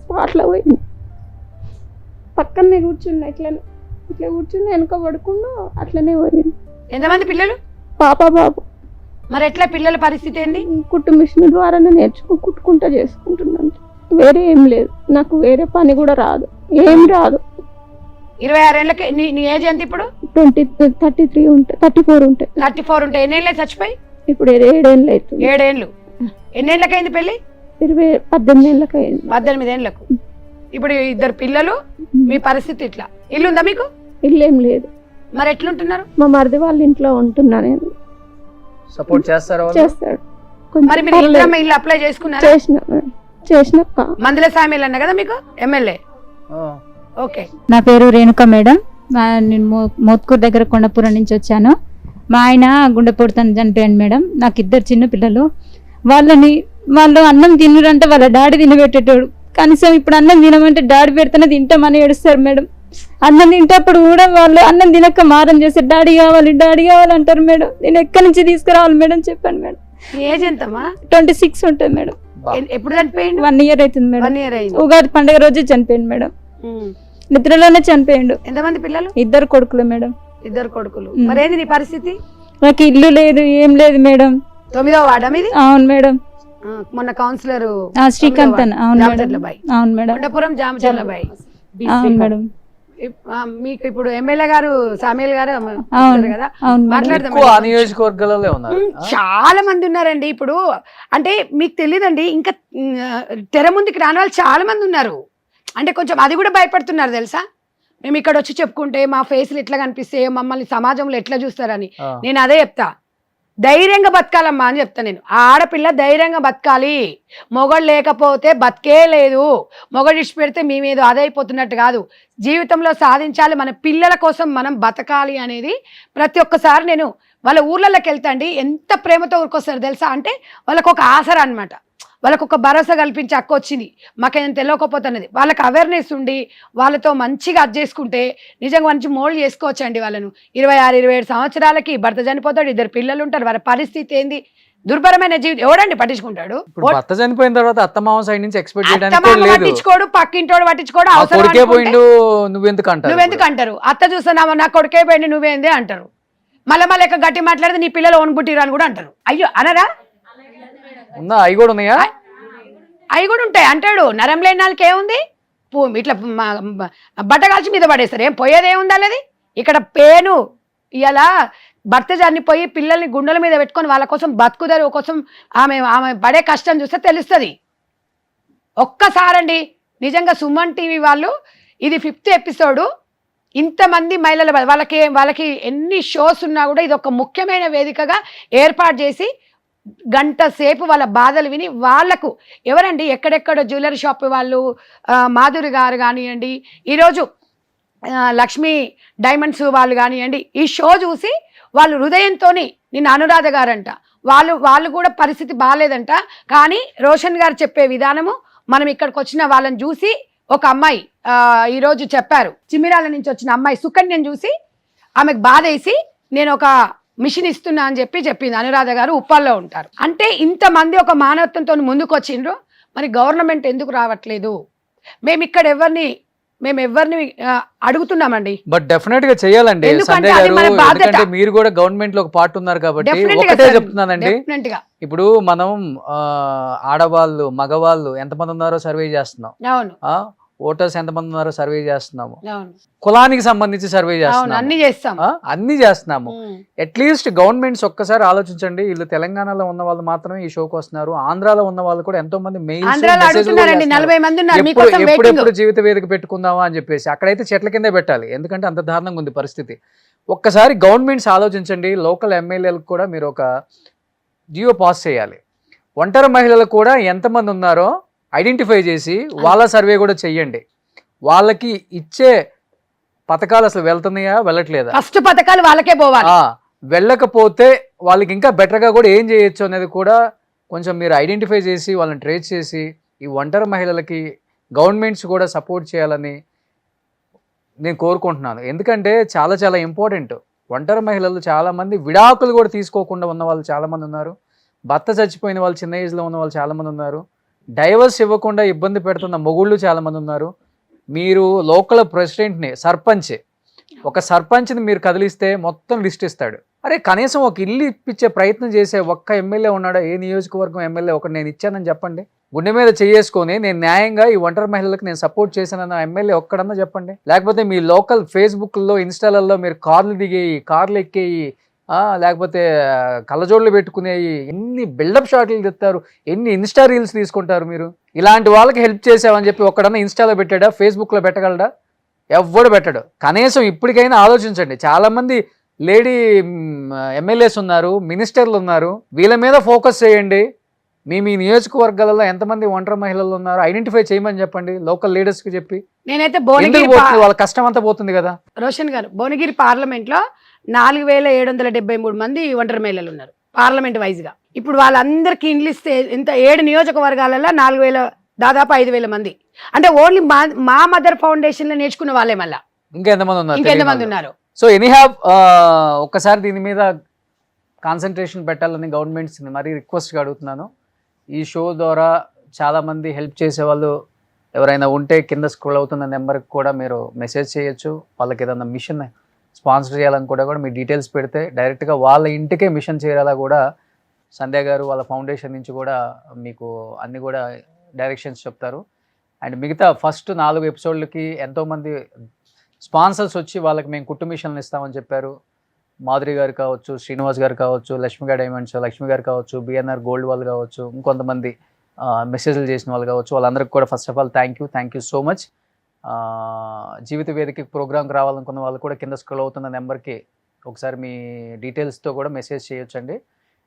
స్పాట్లో పోయింది. పక్కనే కూర్చున్నా, ఇట్లా కూర్చుని వెనక పడుకుండా అట్లనే పోయింది. ఎంతమంది పిల్లలు? బాబు. మరి ఎట్లా పిల్లల పరిస్థితి ఏంటి? కుట్టు మిషన్ ద్వారానే కుట్టుకుంటా చేసుకుంటున్నాను. వేరే ఏం లేదు, నాకు వేరే పని కూడా రాదు, ఏం రాదు. 26 ఏళ్ళకి. నీ ఏజ్ ఎంత ఇప్పుడు? 33 ఉంటాయి, 34 ఉంటాయి. 34 ఉంటాయి. ఎన్నేళ్ళే చచ్చిపోయి? ఇప్పుడు 7 ఏళ్ళు అవుతుంది. 7 ఏళ్ళు. ఎన్నేళ్ళకి అయింది పెళ్లి? 18 ఏళ్ళకి అయింది. 18 ఏళ్ళకు. ఇప్పుడు 2 పిల్లలు. మీ పరిస్థితి ఇట్లా. ఇల్లు ఉందా మీకు? ఇల్లు ఏం లేదు. మరి ఎట్లుంటున్నారు? మా మరిది వాళ్ళ ఇంట్లో ఉంటున్నా నేను. సపోర్ట్ చేస్తాడు. మరి మీరు ఇందిరమ్మ ఇల్లు అప్లై చేసుకున్నారా? చేసిన మందుల సామీలు అన్న కదా మీకు ఎమ్మెల్యే. ఓకే. నా పేరు రేణుక మేడం. నేను మోత్కూర్ దగ్గర కొండపురం నుంచి వచ్చాను. మా ఆయన గుండెపోటుతో చనిపోయాను మేడం. నాకు 2 చిన్న పిల్లలు. వాళ్ళు అన్నం తినరంటే వాళ్ళ డాడీ తినబెట్టేటోడు. కనీసం ఇప్పుడు అన్నం తినమంటే డాడీ పెడితేనే తింటామని ఏడుస్తారు మేడం. అన్నం తింటప్పుడు కూడా వాళ్ళు అన్నం తినక మారం చేస్తారు, డాడీ కావాలి అంటారు మేడం. నేను ఎక్కడి నుంచి తీసుకురావాలి మేడం చెప్పండి మేడం. ఏజ్ ఎంతమ్మా? 26 ఉంటుంది మేడం. ఎప్పుడు చనిపోయిండు? 1 ఇయర్ అవుతుంది మేడం. 1 ఇయర్ అయింది. ఉగాది పండుగ రోజే చనిపోయింది మేడం. నిద్రలోనే చనిపోయిండు. ఎంతమంది పిల్లలు? 2 కొడుకులు మేడం. 2 కొడుకులు. మరేంది నీ పరిస్థితి? నాకు ఇల్లు లేదు, ఏం లేదు మేడం. 9వ వార్డా మీది? అవును మేడం. మొన్న కౌన్సిలర్ శ్రీకాంత్ అవును మేడం. కొండపురం జామచర్లబాయ్. అవును మేడం. మీకు ఇప్పుడు ఎమ్మెల్యే గారు సామీల్ గారు కదా మాట్లాడదాం. చాలా మంది ఉన్నారండి ఇప్పుడు. అంటే మీకు తెలియదండి, ఇంకా తెర ముందుకి రాని వాళ్ళు చాలా మంది ఉన్నారు. అంటే కొంచెం అది కూడా భయపడుతున్నారు తెలుసా. మేము ఇక్కడ వచ్చి చెప్పుకుంటే మా ఫేస్లు ఎట్లా కనిపిస్తే మమ్మల్ని సమాజంలో ఎట్లా చూస్తారని. నేను అదే చెప్తా, ధైర్యంగా బతకాలమ్మా అని చెప్తా నేను. ఆ ఆడపిల్ల ధైర్యంగా బతకాలి, మొగడు లేకపోతే బతికే లేదు, మొగడు ఇచ్చి పెడితే మేమేదో అదైపోతున్నట్టు కాదు, జీవితంలో సాధించాలి, మన పిల్లల కోసం మనం బతకాలి అనేది ప్రతి ఒక్కసారి నేను వాళ్ళ ఊర్లలోకి వెళ్తాండి ఎంత ప్రేమతో ఊరుకొస్తారు తెలుసా. అంటే వాళ్ళకు ఒక ఆసరా అనమాట, వాళ్ళకు ఒక భరోసా కల్పించి అక్క వచ్చింది మాకేం తెలియకపోతున్నది, వాళ్ళకి అవేర్నెస్ ఉండి వాళ్ళతో మంచిగా అది చేసుకుంటే నిజంగా మంచి మోల్డ్ చేసుకోవచ్చు అండి. వాళ్ళను 26-27 సంవత్సరాలకి భర్త చనిపోతాడు, 2 పిల్లలు ఉంటారు, వాళ్ళ పరిస్థితి ఏంది, దుర్భరమైన జీవితం ఎవడండి పట్టించుకుంటాడు. భర్త చనిపోయిన తర్వాత అత్తమామ సైడ్ నుంచి ఎక్స్పెక్ట్ అత్తమామ పట్టించుకోడు, పక్కింటోడు పట్టించుకోడు, కొడుకే పోయిండు నువ్వెందుకు అంటారు. అత్త చూస్తున్నావా నా కొడుకే పోయింది నువ్వేంది అంటారు. మళ్ళీ గట్టి మాట్లాడితే నీ పిల్లలు ఓన్బుట్టిరు అని కూడా అంటారు. అయ్యో అనరా, ఉందా అవి కూడా ఉన్నాయా, అవి కూడా ఉంటాయి అంటాడు. నరం లేని వాళ్ళకి ఏముంది, ఇట్లా బట్ట కాల్చి మీద పడేస్తారు, ఏం పోయేది ఏముంది అనేది. ఇక్కడ పేను ఇలా భర్త చనిపోయి పిల్లల్ని గుండెల మీద పెట్టుకొని వాళ్ళ కోసం బతుకుదారు కోసం ఆమె పడే కష్టం చూస్తే తెలుస్తుంది. ఒక్కసారండి నిజంగా సుమన్ టీవీ వాళ్ళు ఇది 5th ఎపిసోడు, ఇంతమంది మహిళల వాళ్ళకి ఎన్ని షోస్ ఉన్నా కూడా ఇది ఒక ముఖ్యమైన వేదికగా ఏర్పాటు చేసి గంట సేపు వాళ్ళ బాధలు విని వాళ్ళకు ఎవరండి ఎక్కడెక్కడ జ్యువెలరీ షాప్ వాళ్ళు మాధురి గారు కానివ్వండి, ఈరోజు లక్ష్మీ డైమండ్స్ వాళ్ళు కానివ్వండి, ఈ షో చూసి వాళ్ళు హృదయంతో నిన్న అనురాధ గారంట వాళ్ళు కూడా పరిస్థితి బాగాలేదంట, కానీ రోషన్ గారు చెప్పే విధానము మనం ఇక్కడికి వచ్చిన వాళ్ళని చూసి ఒక అమ్మాయి ఈరోజు చెప్పారు, చిమిరాల నుంచి వచ్చిన అమ్మాయి సుకన్యను చూసి ఆమెకు బాధ వేసి నేను ఒక మిషన్ ఇస్తున్నా అని చెప్పింది. అనురాధ గారు ఉప్పాల్లో ఉంటారు. అంటే ఇంతమంది ఒక మానవత్వంతో ముందుకు వచ్చిండ్రు, మరి గవర్నమెంట్ ఎందుకు రావట్లేదు? మేము ఇక్కడ ఎవరిని అడుగుతున్నామండి. బట్ డెఫినెట్ గా చేయాలండి సంజయ్ గారు, ఎందుకంటే మీరు కూడా గవర్నమెంట్ లో ఒక పార్ట్ ఉన్నారు కాబట్టి ఒకటే చెప్తున్నానండి. ఇప్పుడు మనం ఆడవాళ్ళు మగవాళ్ళు ఎంతమంది ఉన్నారో సర్వే చేస్తున్నాం, అవును, ఓటర్స్ ఎంతమంది ఉన్నారో సర్వే చేస్తున్నాము, కులానికి సంబంధించి సర్వే చేస్తున్నాము, అన్ని చేస్తున్నాము. అట్లీస్ట్ గవర్నమెంట్స్ ఒక్కసారి ఆలోచించండి, వీళ్ళు తెలంగాణలో ఉన్న వాళ్ళు మాత్రమే ఈ షోకి వస్తున్నారు, ఆంధ్రాలో ఉన్న వాళ్ళు కూడా ఎంతో మంది ఎప్పుడెప్పుడు జీవిత వేదిక పెట్టుకుందామా అని చెప్పేసి. అక్కడైతే చెట్ల కిందే పెట్టాలి, ఎందుకంటే అంత దారుణంగా ఉంది పరిస్థితి. ఒక్కసారి గవర్నమెంట్స్ ఆలోచించండి, లోకల్ ఎమ్మెల్యేలకు కూడా మీరు ఒక జియో పాస్ చేయాలి, ఒంటరి మహిళలు కూడా ఎంతమంది ఉన్నారో ఐడెంటిఫై చేసి వాళ్ళ సర్వే కూడా చెయ్యండి. వాళ్ళకి ఇచ్చే పథకాలు అసలు వెళ్తున్నాయా వెళ్ళట్లేదా, ఫస్ట్ పథకాలు వాళ్ళకే పోవాలి, వెళ్ళకపోతే వాళ్ళకి ఇంకా బెటర్గా కూడా ఏం చేయొచ్చు అనేది కూడా కొంచెం మీరు ఐడెంటిఫై చేసి వాళ్ళని ట్రేస్ చేసి ఈ ఒంటరి మహిళలకి గవర్నమెంట్స్ కూడా సపోర్ట్ చేయాలని నేను కోరుకుంటున్నాను. ఎందుకంటే చాలా చాలా ఇంపార్టెంట్. ఒంటరి మహిళలు చాలామంది విడాకులు కూడా తీసుకోకుండా ఉన్న వాళ్ళు చాలామంది ఉన్నారు, భర్త చచ్చిపోయిన వాళ్ళు చిన్న ఏజ్లో ఉన్న వాళ్ళు చాలామంది ఉన్నారు, డైవర్స్ ఇవ్వకుండా ఇబ్బంది పెడుతున్న మొగుళ్ళు చాలామంది ఉన్నారు. మీరు లోకల్ ప్రెసిడెంట్ని ఒక సర్పంచ్ని మీరు కదిలిస్తే మొత్తం లిస్ట్ ఇస్తాడు. అరే కనీసం ఒక ఇల్లు ఇప్పించే ప్రయత్నం చేసే ఒక్క ఎమ్మెల్యే ఉన్నాడా? ఏ నియోజకవర్గం ఎమ్మెల్యే ఒకటి నేను ఇచ్చానని చెప్పండి, గుండె మీద చేసుకొని నేను న్యాయంగా ఈ ఒంటరి మహిళలకు నేను సపోర్ట్ చేశానన్న ఎమ్మెల్యే ఒక్కడన్నా చెప్పండి. లేకపోతే మీ లోకల్ ఫేస్బుక్లో ఇన్స్టాలలో మీరు కార్లు దిగేయి, కార్లు ఎక్కేయి, లేకపోతే కళ్ళజోళ్ళు పెట్టుకునేవి, ఎన్ని బిల్డప్ షాట్లు తెస్తారు, ఎన్ని ఇన్స్టా రీల్స్ తీసుకుంటారు మీరు. ఇలాంటి వాళ్ళకి హెల్ప్ చేసావని చెప్పి ఒక్కడన్నా ఇన్స్టాలో పెట్టాడా, ఫేస్బుక్లో పెట్టగలడా? ఎవ్వడు పెట్టడు. కనీసం ఇప్పటికైనా ఆలోచించండి. చాలామంది లేడీ ఎమ్మెల్యేస్ ఉన్నారు, మినిస్టర్లు ఉన్నారు, వీళ్ళ మీద ఫోకస్ చేయండి. మీ నియోజకవర్గాలలో ఎంతమంది ఒంటరి మహిళలు ఉన్నారు ఐడెంటిఫై చేయమని చెప్పండి లోకల్ లీడర్స్కి చెప్పి. నేనైతే వాళ్ళ కష్టం అంతా పోతుంది కదా. రోషన్ గారు, భువనగిరి పార్లమెంట్లో 4773 మంది ఒంటరి మహిళలు ఉన్నారు పార్లమెంట్ వైజ్ గా. ఇప్పుడు వాళ్ళందరికీ ఇండ్లు ఇస్తే ఎంత 7 నియోజకవర్గాలలో 4000 దాదాపు 5000 మంది. అంటే ఓన్లీ మా మదర్ ఫౌండేషన్ లో నేర్చుకున్న వాళ్ళే. మళ్ళీ ఇంకెంతమంది ఉన్నారు. సో ఎనీహావ్ ఒక్కసారి దీని మీద కాన్సన్ట్రేషన్ పెట్టాలని గవర్నమెంట్స్ మరీ రిక్వెస్ట్గా అడుగుతున్నాను. ఈ షో ద్వారా చాలామంది హెల్ప్ చేసేవాళ్ళు ఎవరైనా ఉంటే కింద స్క్రోల్ అవుతున్న నెంబర్కి కూడా మీరు మెసేజ్ చేయొచ్చు. వాళ్ళకి ఏదైనా మిషన్ స్పాన్సర్ చేయాలని కూడా మీ డీటెయిల్స్ పెడితే డైరెక్ట్గా వాళ్ళ ఇంటికే మిషన్ చేరేలా కూడా సంధ్య గారు వాళ్ళ ఫౌండేషన్ నుంచి కూడా మీకు అన్ని కూడా డైరెక్షన్స్ చెప్తారు. అండ్ మిగతా ఫస్ట్ 4 ఎపిసోడ్లకి ఎంతోమంది స్పాన్సర్స్ వచ్చి వాళ్ళకి మేము కుట్టు మిషన్లు ఇస్తామని చెప్పారు. మాధురి గారు కావచ్చు, శ్రీనివాస్ గారు కావచ్చు, లక్ష్మిగా డైమండ్స్ లక్ష్మి గారు కావచ్చు, బిఎన్ఆర్ గోల్డ్ వాళ్ళు కావచ్చు, ఇంకొంతమంది మెసేజ్లు చేసిన వాళ్ళు కావచ్చు, వాళ్ళందరికీ కూడా first of all thank you so much. Jeevitha Vedika ప్రోగ్రామ్కి రావాలనుకున్న వాళ్ళు కూడా కింద స్క్రోల్ అవుతున్న నెంబర్కి ఒకసారి మీ డీటెయిల్స్తో కూడా మెసేజ్ చేయొచ్చండి.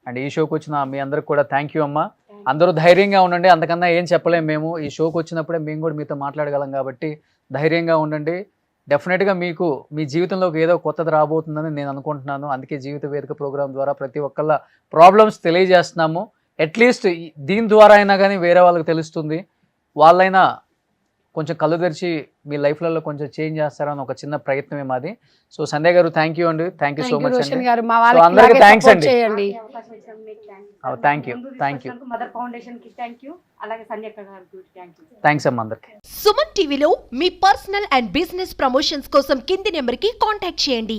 అండ్ ఈ షోకి వచ్చిన మీ అందరికి కూడా థ్యాంక్ యూ అమ్మా. అందరూ ధైర్యంగా ఉండండి, అంతకన్నా ఏం చెప్పలేము మేము. ఈ షోకి వచ్చినప్పుడే మేము కూడా మీతో మాట్లాడగలం కాబట్టి ధైర్యంగా ఉండండి. డెఫినెట్గా మీకు మీ జీవితంలోకి ఏదో కొత్తది రాబోతుందని నేను అనుకుంటున్నాను. అందుకే జీవిత వేదిక ప్రోగ్రాం ద్వారా ప్రతి ఒక్కళ్ళ ప్రాబ్లమ్స్ తెలియజేస్తున్నాము. అట్లీస్ట్ దీని ద్వారా అయినా కానీ వేరే వాళ్ళకి తెలుస్తుంది, వాళ్ళైనా కొంచెం కళ్ళు తెరిచి మీ లైఫ్లలో కొంచెం చేంజ్ చేస్తారని ఒక చిన్న ప్రయత్నమే మాది. సో సంధ్య గారు థ్యాంక్ యూ అండి, థ్యాంక్ యూ సో మచ్ అండి. గారు మా So, అందరికీ వాళ్ళకి thanks అండి. చేయండి. Thank you thank you mother foundation కి థ్యాంక్ యూ, అలాగే సంజయ్ గారికి థ్యాంక్ యూ. థ్యాంక్స్ అమ్మ అందరికి. సుమన్ టీవీలో మీ పర్సనల్ అండ్ బిజినెస్ ప్రమోషన్స్ కోసం కింది నెంబర్కి కాంటాక్ట్ చేయండి.